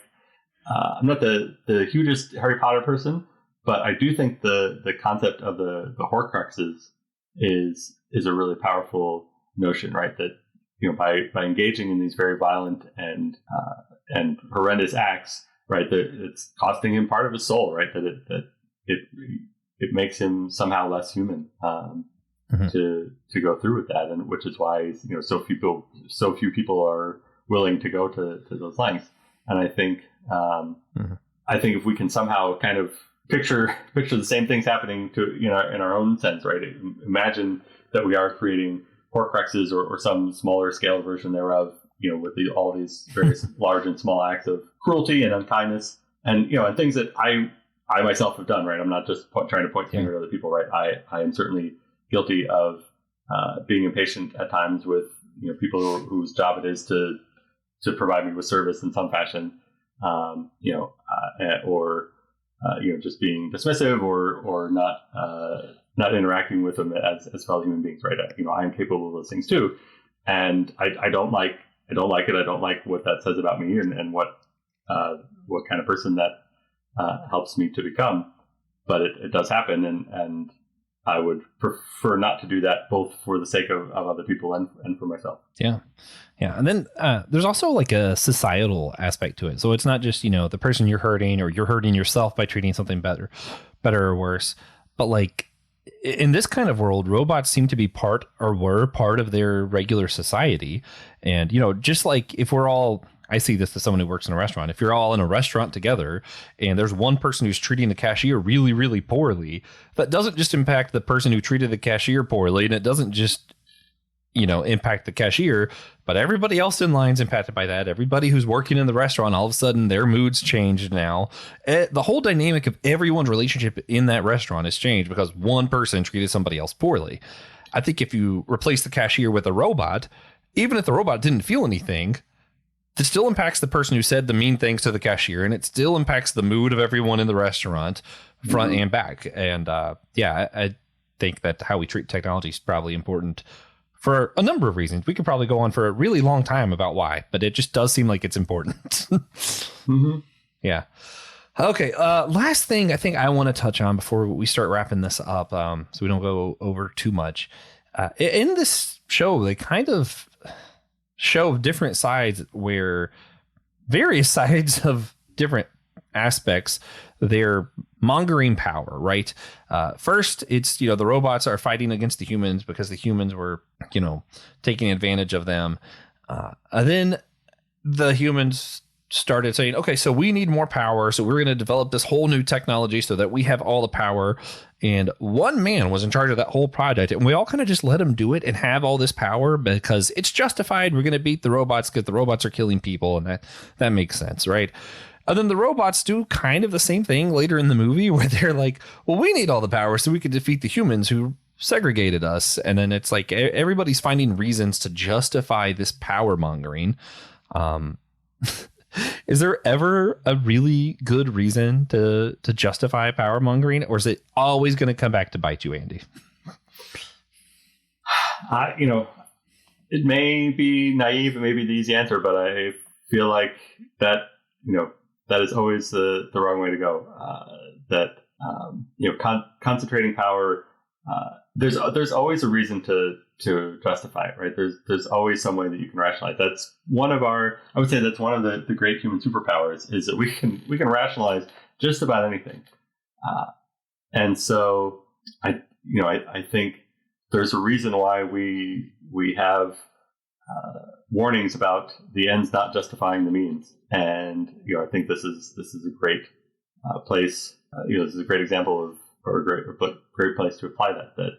I'm not the hugest Harry Potter person, but I do think the concept of the Horcruxes is a really powerful notion, right? That by engaging in these very violent and horrendous acts, right, that it's costing him part of his soul, right? That it makes him somehow less human to go through with that, and which is why so few people are willing to go to those lengths. And I think if we can somehow kind of picture the same things happening in our own sense, right? Imagine that we are creating Horcruxes or some smaller scale version thereof, with all these various large and small acts of cruelty and unkindness, and and things that I myself have done, right? I'm not just trying to point the finger at other people, right? I am certainly guilty of being impatient at times with people whose job it is to provide me with service in some fashion, or just being dismissive or not interacting with them as fellow human beings, right? I am capable of those things too, and I don't like it. I don't like what that says about me and what kind of person that helps me to become. But it does happen, and I would prefer not to do that, both for the sake of other people and for myself. Yeah. And then there's also like a societal aspect to it. So it's not just, the person you're hurting or you're hurting yourself by treating something better or worse. But like in this kind of world, robots seem to be were part of their regular society. And, just like if we're all, I see this as someone who works in a restaurant. If you're all in a restaurant together and there's one person who's treating the cashier really, really poorly, that doesn't just impact the person who treated the cashier poorly. And it doesn't just, impact the cashier, but everybody else in line's impacted by that. Everybody who's working in the restaurant, all of a sudden their mood's changed now. The whole dynamic of everyone's relationship in that restaurant has changed because one person treated somebody else poorly. I think if you replace the cashier with a robot, even if the robot didn't feel anything, it still impacts the person who said the mean things to the cashier, and it still impacts the mood of everyone in the restaurant, front and back. And I think that how we treat technology is probably important for a number of reasons. We could probably go on for a really long time about why, but it just does seem like it's important. Yeah. Okay. Last thing I think I want to touch on before we start wrapping this up, so we don't go over too much. In this show, they kind of show different sides where various sides of different aspects, they're mongering power, right? First, it's, the robots are fighting against the humans because the humans were, taking advantage of them. And then the humans started saying, okay, so we need more power. So we're going to develop this whole new technology so that we have all the power. And one man was in charge of that whole project. And we all kind of just let him do it and have all this power because it's justified. We're going to beat the robots because the robots are killing people. And that makes sense, right? And then the robots do kind of the same thing later in the movie where they're like, well, we need all the power so we can defeat the humans who segregated us. And then it's like everybody's finding reasons to justify this power mongering. Is there ever a really good reason to justify power mongering, or is it always going to come back to bite you, Andy? It may be naive, it may be the easy answer, but I feel like that, that is always the wrong way to go. Concentrating power, there's always a reason to justify it, right? There's always some way that you can rationalize. That's one of the great human superpowers, is that we can rationalize just about anything. And so I think there's a reason why we have warnings about the ends not justifying the means. And I think this is a great place. This is a great example of, or a great place to apply that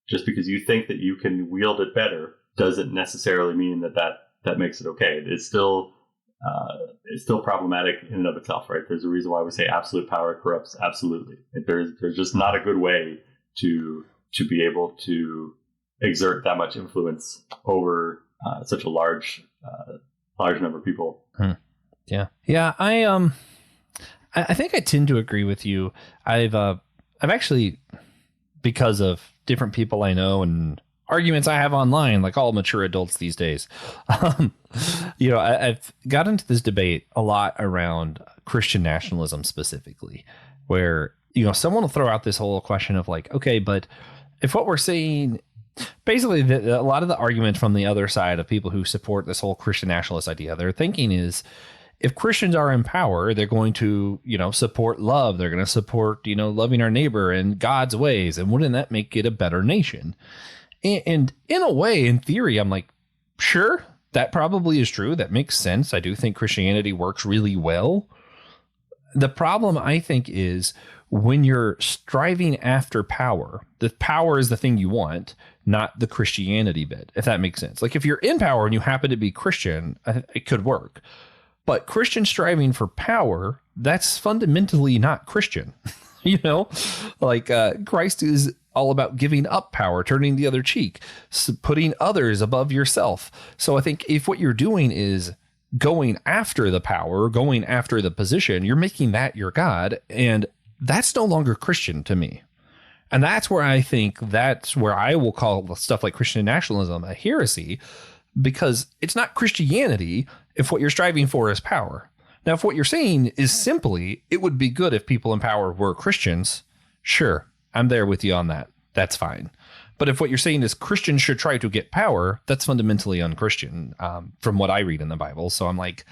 just because you think that you can wield it better doesn't necessarily mean that makes it okay. It's still is still problematic in and of itself, right? There's a reason why we say absolute power corrupts absolutely. There's just not a good way to be able to exert that much influence over such a large number of people. Yeah. I think I tend to agree with you. I've actually, because of different people I know and arguments I have online, like all mature adults these days, I've got into this debate a lot around Christian nationalism specifically, where, someone will throw out this whole question of like, okay, but if what we're saying, basically a lot of the argument from the other side of people who support this whole Christian nationalist idea, their thinking is, if Christians are in power, they're going to, support love. They're going to support, loving our neighbor and God's ways. And wouldn't that make it a better nation? And in a way, in theory, I'm like, sure, that probably is true. That makes sense. I do think Christianity works really well. The problem, I think, is when you're striving after power, the power is the thing you want, not the Christianity bit, if that makes sense. Like if you're in power and you happen to be Christian, it could work. But Christian striving for power, that's fundamentally not Christian. Christ is all about giving up power, turning the other cheek, putting others above yourself. So I think if what you're doing is going after the power, going after the position, you're making that your God. And that's no longer Christian to me. And that's where I think that's where I will call stuff like Christian nationalism a heresy, because it's not Christianity if what you're striving for is power. Now, if what you're saying is simply, it would be good if people in power were Christians, sure, I'm there with you on that. That's fine. But if what you're saying is Christians should try to get power, that's fundamentally unchristian from what I read in the Bible. So I'm like,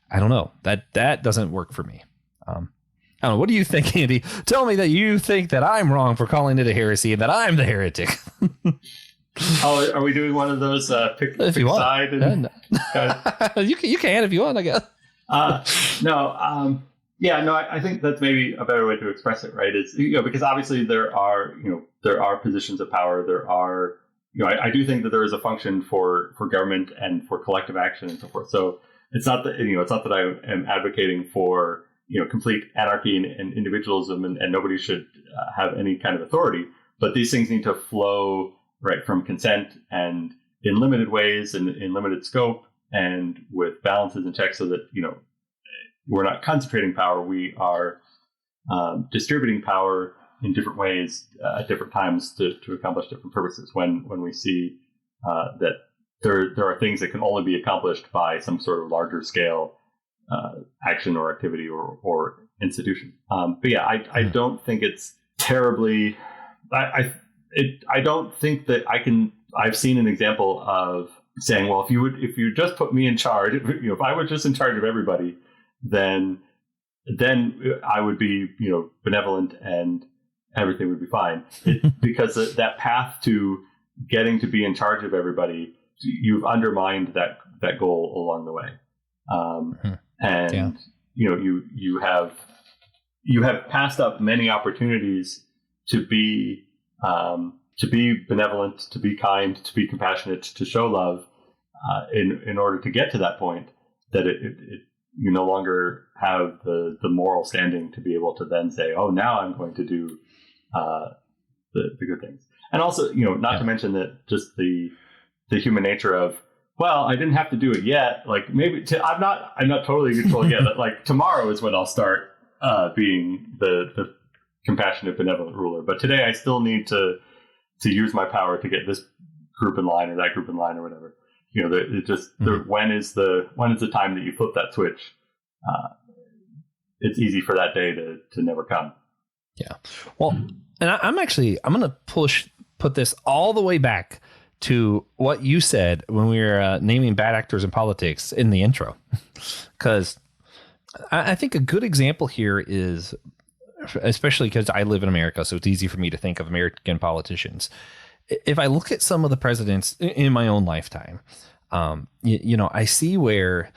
I don't know, that doesn't work for me. I don't know. What do you think, Andy? Tell me that you think that I'm wrong for calling it a heresy and that I'm the heretic. Oh, are we doing one of those pick side? And, you can if you want, I guess. I think that's maybe a better way to express it, right? Is because obviously there are positions of power. There are I do think that there is a function for government and for collective action and so forth. So it's not that I am advocating for complete anarchy and individualism and nobody should have any kind of authority. But these things need to flow right from consent and in limited ways and in limited scope and with balances and checks, so that we're not concentrating power. We are distributing power in different ways at different times to accomplish different purposes. When we see that there are things that can only be accomplished by some sort of larger scale action or activity or institution. I don't think it's terribly. I don't think that I've seen an example of saying, well, if you just put me in charge, if I was just in charge of everybody, then I would be, benevolent and everything would be fine. Because that path to getting to be in charge of everybody, you've undermined that goal along the way. You have passed up many opportunities to be benevolent, to be kind, to be compassionate, to show love, in order to get to that point, that you no longer have the moral standing to be able to then say, oh, now I'm going to do the good things. And also, not to mention that just the human nature of, well, I didn't have to do it yet. Like maybe I'm not totally in control yet. But like tomorrow is when I'll start being the compassionate, benevolent ruler. But today I still need to use my power to get this group in line or that group in line or whatever. When is the time that you flip that switch? It's easy for that day to never come. Yeah. Well, and I'm going to put this all the way back to what you said when we were naming bad actors in politics in the intro, because I think a good example here is, especially because I live in America, so it's easy for me to think of American politicians. If I look at some of the presidents in my own lifetime, I see where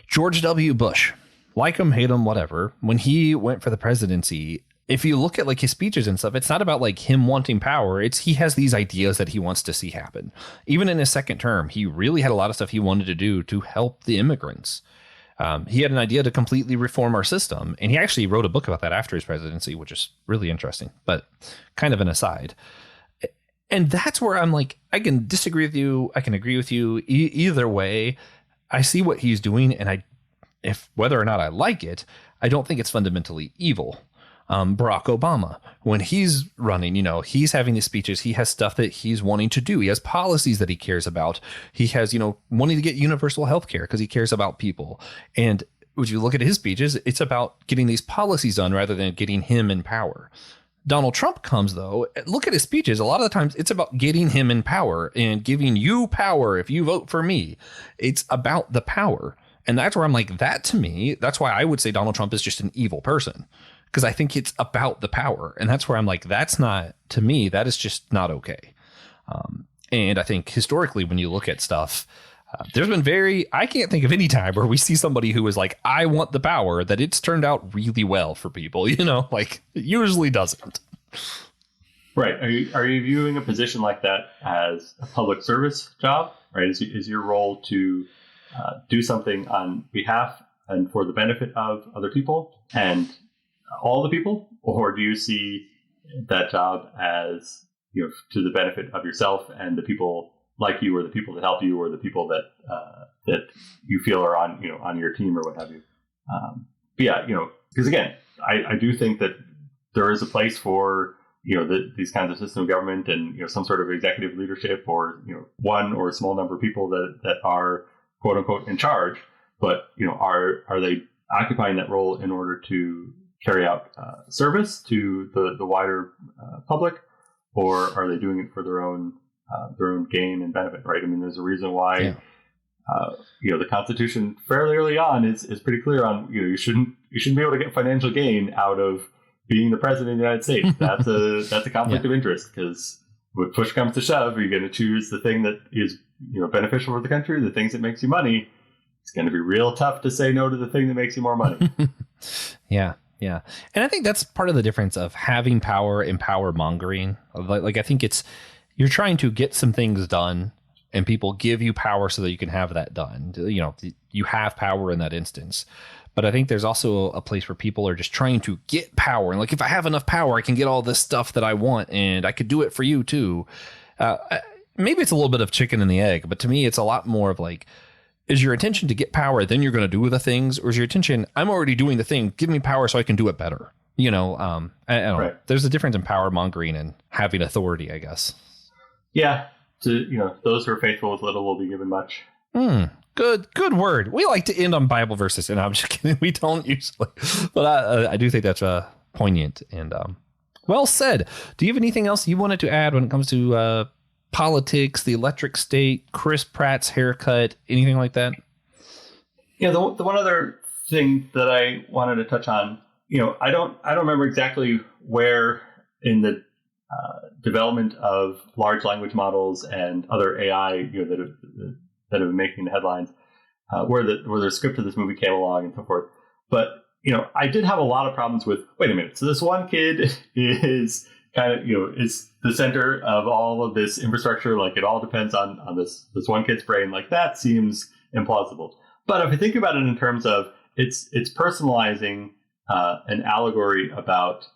George W. Bush, like him, hate him, whatever, when he went for the presidency, if you look at like his speeches and stuff, it's not about like him wanting power. It's he has these ideas that he wants to see happen. Even in his second term, he really had a lot of stuff he wanted to do to help the immigrants. He had an idea to completely reform our system, and he actually wrote a book about that after his presidency, which is really interesting, but kind of an aside. And that's where I'm like, I can disagree with you. I can agree with you. Either way, I see what he's doing, and if whether or not I like it, I don't think it's fundamentally evil. Barack Obama, when he's running, he's having these speeches. He has stuff that he's wanting to do. He has policies that he cares about. He has, wanting to get universal health care because he cares about people. And when you look at his speeches, it's about getting these policies done rather than getting him in power. Donald Trump comes, though, look at his speeches. A lot of the times it's about getting him in power and giving you power if you vote for me. It's about the power. And that's where I'm like, that to me, that's why I would say Donald Trump is just an evil person, because I think it's about the power. And that's where I'm like, that's not, to me, that is just not okay. And I think historically, when you look at stuff, there's been I can't think of any time where we see somebody who is like, I want the power, that it's turned out really well for people, like it usually doesn't. Right. Are you viewing a position like that as a public service job, right? Is your role to do something on behalf and for the benefit of other people and all the people? Or do you see that job as, to the benefit of yourself and the people like you, or the people that help you, or the people that you feel are on your team or what have you? Because again, I do think that there is a place for these kinds of system of government and some sort of executive leadership, or one or a small number of people that are quote unquote in charge, but are they occupying that role in order to carry out service to the wider public, or are they doing it for their own gain and benefit? Right. I mean, there's a reason why the Constitution fairly early on is pretty clear on you shouldn't be able to get financial gain out of being the president of the United States. That's a conflict of interest, because when push comes to shove, you're going to choose the thing that is beneficial for the country, the things that makes you money. It's going to be real tough to say no to the thing that makes you more money. Yeah. And I think that's part of the difference of having power and power mongering. Like I think you're trying to get some things done, and people give you power so that you can have that done. You have power in that instance. But I think there's also a place where people are just trying to get power. And like, if I have enough power, I can get all this stuff that I want, and I could do it for you too. Maybe it's a little bit of chicken and the egg, but to me, it's a lot more of like, is your intention to get power, then you're going to do the things? Or is your intention, I'm already doing the thing, give me power so I can do it better? I don't know. Right. There's a difference in power mongering and having authority, I guess. Yeah. Those who are faithful with little will be given much. Good word. We like to end on Bible verses, and I'm just kidding. We don't usually, but I do think that's poignant and well said. Do you have anything else you wanted to add when it comes to politics, the electric state, Chris Pratt's haircut, anything like that? Yeah, the one other thing that I wanted to touch on, I don't remember exactly where in the development of large language models and other AI that have been making the headlines, where the script of this movie came along and so forth. But I did have a lot of problems with, wait a minute, so this one kid is kind of is the center of all of this infrastructure. Like, it all depends on this one kid's brain. Like, that seems implausible. But if you think about it in terms of it's personalizing an allegory about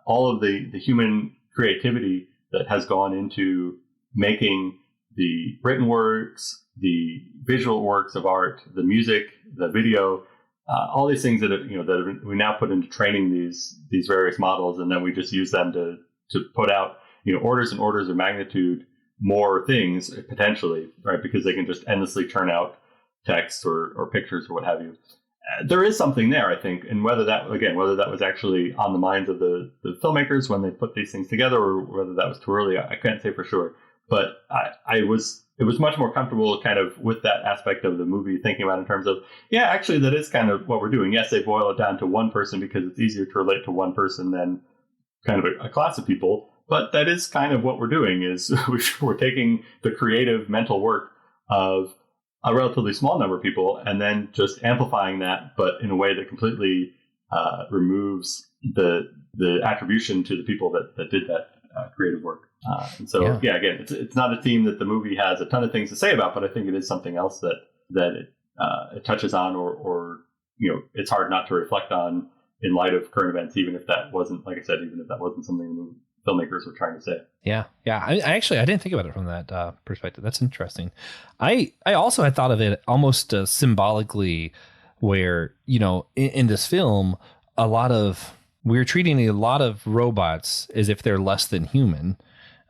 all of the human creativity that has gone into making the written works, the visual works of art, the music, the video, all these things that we now put into training these various models, and then we just use them to put out orders and orders of magnitude more things potentially, right? Because they can just endlessly churn out text or pictures or what have you. There is something there, I think, and whether that was actually on the minds of the filmmakers when they put these things together, or whether that was too early, I can't say for sure. But it was much more comfortable kind of with that aspect of the movie, thinking about in terms of, yeah, actually, that is kind of what we're doing. Yes, they boil it down to one person because it's easier to relate to one person than kind of a class of people. But that is kind of what we're doing, is we're taking the creative mental work of a relatively small number of people and then just amplifying that, but in a way that completely removes the attribution to the people that did that creative work. And so, again, it's not a theme that the movie has a ton of things to say about, but I think it is something else that it touches on, or it's hard not to reflect on in light of current events, even if that wasn't, like I said, even if that wasn't something the filmmakers were trying to say. Yeah. I actually, I didn't think about it from that perspective. That's interesting. I also had thought of it almost symbolically, where, in this film, we're treating a lot of robots as if they're less than human.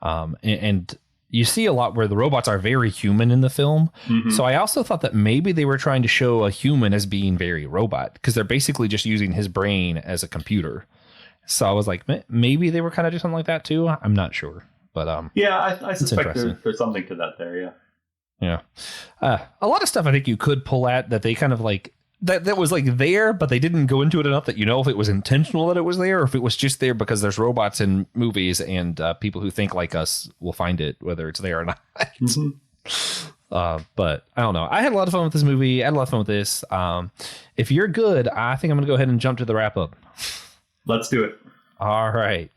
And you see a lot where the robots are very human in the film. Mm-hmm. So I also thought that maybe they were trying to show a human as being very robot, because they're basically just using his brain as a computer. So I was like, maybe they were kind of doing something like that too. I'm not sure, but I suspect there's something to that there. Yeah. A lot of stuff I think you could pull at that they kind of like that was like there, but they didn't go into it enough that if it was intentional that it was there, or if it was just there because there's robots in movies and people who think like us will find it, whether it's there or not. Mm-hmm. But I don't know. I had a lot of fun with this movie. I had a lot of fun with this. If you're good, I think I'm going to go ahead and jump to the wrap up. Let's do it. All right.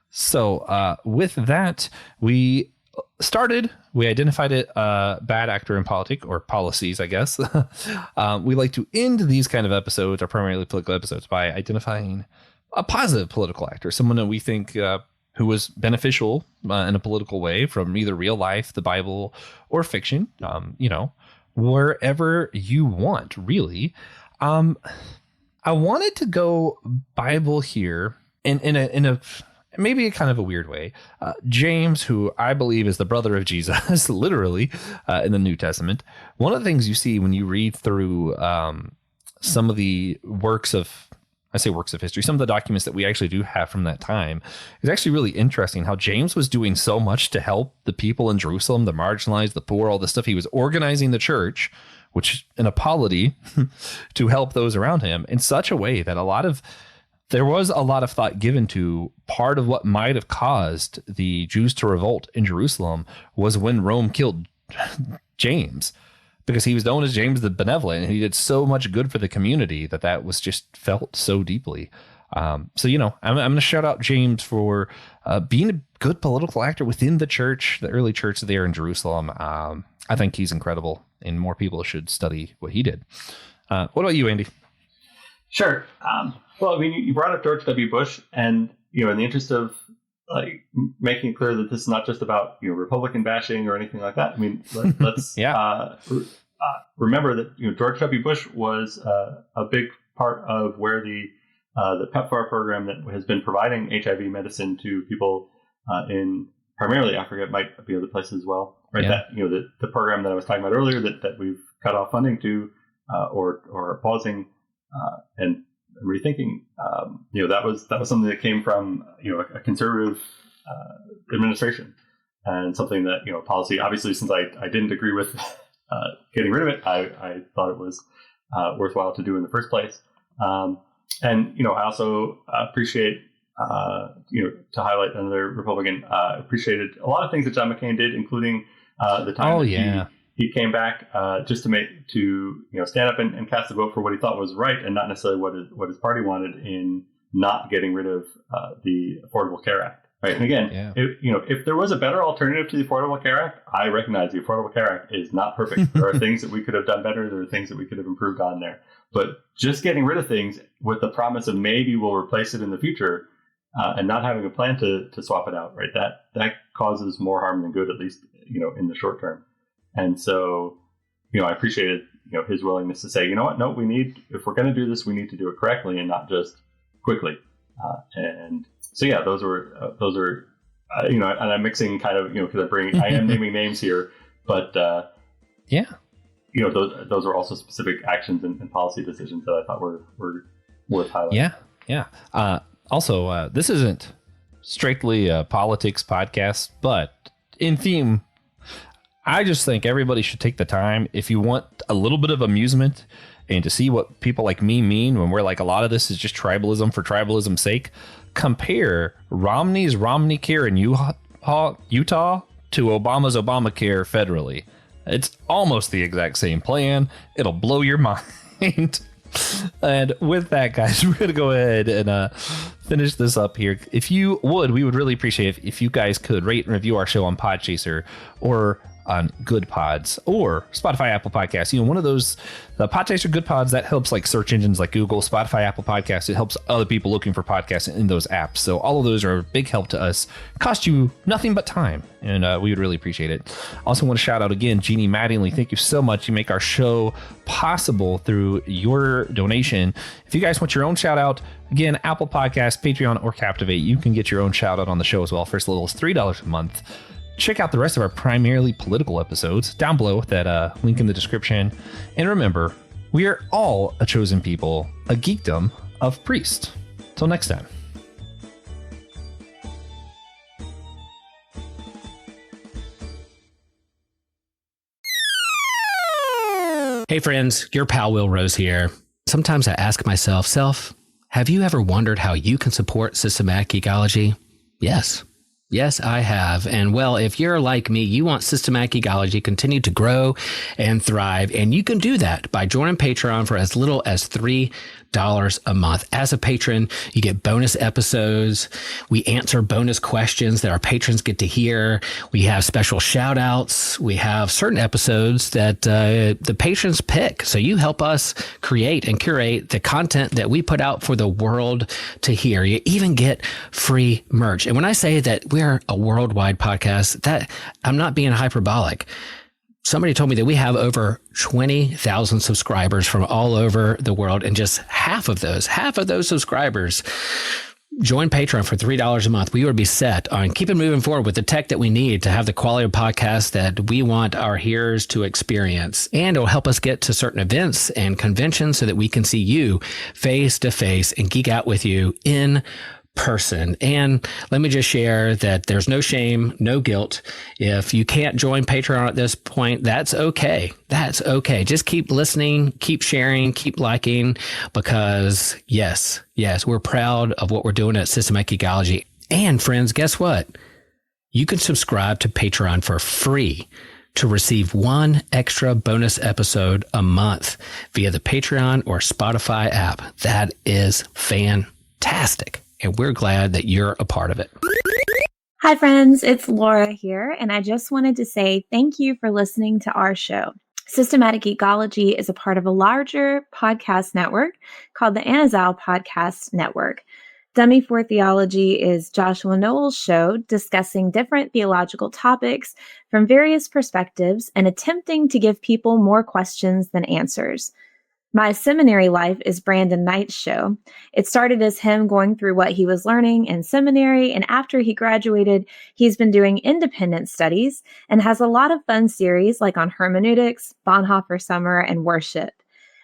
So with that, we identified it bad actor in politic, or policies, I guess. We like to end these kind of episodes, or primarily political episodes, by identifying a positive political actor, someone that we think who was beneficial in a political way from either real life, the Bible, or fiction, wherever you want, really. I wanted to go Bible here in a maybe kind of a weird way. James, who I believe is the brother of Jesus, literally, in the New Testament. One of the things you see when you read through some of the works of history, some of the documents that we actually do have from that time, is actually really interesting how James was doing so much to help the people in Jerusalem, the marginalized, the poor, all this stuff. He was organizing the church, which in a polity, to help those around him in such a way that there was a lot of thought given to part of what might have caused the Jews to revolt in Jerusalem was when Rome killed James, because he was known as James the Benevolent, and he did so much good for the community that was just felt so deeply. I'm going to shout out James for being a good political actor within the church, the early church there in Jerusalem. I think he's incredible, and more people should study what he did. What about you, Andy? Sure. Well, you brought up George W. Bush, and in the interest of making clear that this is not just about Republican bashing or anything like that. Let's remember that George W. Bush was a big part of where the PEPFAR program that has been providing HIV medicine to people in primarily Africa. It might be other places as well, right? Yeah. That the program that I was talking about earlier that we've cut off funding to or pausing and rethinking. That was something that came from a conservative administration, and something that policy. Obviously, since I didn't agree with getting rid of it, I thought it was worthwhile to do in the first place. And I also appreciate to highlight another Republican. Appreciated a lot of things that John McCain did, including the time he came back just to stand up and cast a vote for what he thought was right, and not necessarily what his party wanted in not getting rid of the Affordable Care Act. Right. And again, if there was a better alternative to the Affordable Care Act, I recognize the Affordable Care Act is not perfect. There are things that we could have done better. There are things that we could have improved on there. But just getting rid of things with the promise of maybe we'll replace it in the future, and not having a plan to swap it out, right? That causes more harm than good, at least in the short term. And so, I appreciated his willingness to say, no, if we're going to do this, we need to do it correctly and not just quickly. And so, those are and I'm mixing kind of because I am naming names here, but those are also specific actions and policy decisions that I thought were worth highlighting. Also, this isn't strictly a politics podcast, but in theme, I just think everybody should take the time, if you want a little bit of amusement and to see what people like me mean when we're like, a lot of this is just tribalism for tribalism's sake, compare Romney's Romney Care in Utah to Obama's Obamacare federally. It's almost the exact same plan. It'll blow your mind. And with that, guys, we're going to go ahead and finish this up here. If you would, we would really appreciate if you guys could rate and review our show on Podchaser or on Good Pods or Spotify, Apple Podcasts. One of those, the Podcasts or Good Pods, that helps like search engines like Google, Spotify, Apple Podcasts. It helps other people looking for podcasts in those apps. So all of those are a big help to us. Cost you nothing but time, and we would really appreciate it. Also want to shout out again, Jeannie Mattingly. Thank you so much. You make our show possible through your donation. If you guys want your own shout out, again, Apple Podcasts, Patreon, or Captivate, you can get your own shout out on the show as well for as little as $3 a month. Check out the rest of our primarily political episodes down below with that link in the description. And remember, we are all a chosen people, a geekdom of priests. Till next time. Hey friends, your pal Will Rose here. Sometimes I ask myself, have you ever wondered how you can support systematic geekology? Yes, I have. And well, if you're like me, you want systematic geekology to continue to grow and thrive. And you can do that by joining Patreon for as little as $3 a month. As a patron, you get bonus episodes. We answer bonus questions that our patrons get to hear. We have special shout outs. We have certain episodes that the patrons pick. So you help us create and curate the content that we put out for the world to hear. You even get free merch. And when I say that we're a worldwide podcast, that I'm not being hyperbolic. Somebody told me that we have over 20,000 subscribers from all over the world, and just half of those subscribers join Patreon for $3 a month. We would be set on keeping moving forward with the tech that we need to have the quality of podcast that we want our hearers to experience. And it'll help us get to certain events and conventions so that we can see you face to face and geek out with you in person. And let me just share that there's no shame, no guilt. If you can't join Patreon at this point, that's okay. That's okay. Just keep listening, keep sharing, keep liking, because yes, we're proud of what we're doing at Systematic Geekology. And friends, guess what? You can subscribe to Patreon for free to receive one extra bonus episode a month via the Patreon or Spotify app. That is fantastic. And we're glad that you're a part of it. Hi, friends. It's Laura here. And I just wanted to say thank you for listening to our show. Systematic Geekology is a part of a larger podcast network called the Anazao Podcast Network. Dummy for Theology is Joshua Noel's show discussing different theological topics from various perspectives and attempting to give people more questions than answers. My Seminary Life is Brandon Knight's show. It started as him going through what he was learning in seminary, and after he graduated, he's been doing independent studies and has a lot of fun series like on hermeneutics, Bonhoeffer Summer, and worship.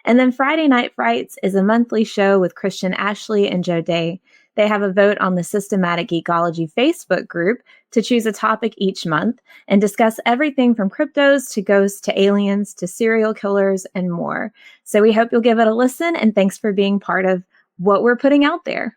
And then Friday Night Frights is a monthly show with Christian Ashley and Joe Day. They have a vote on the Systematic Geekology Facebook group to choose a topic each month and discuss everything from cryptos to ghosts to aliens to serial killers and more. So we hope you'll give it a listen, and thanks for being part of what we're putting out there.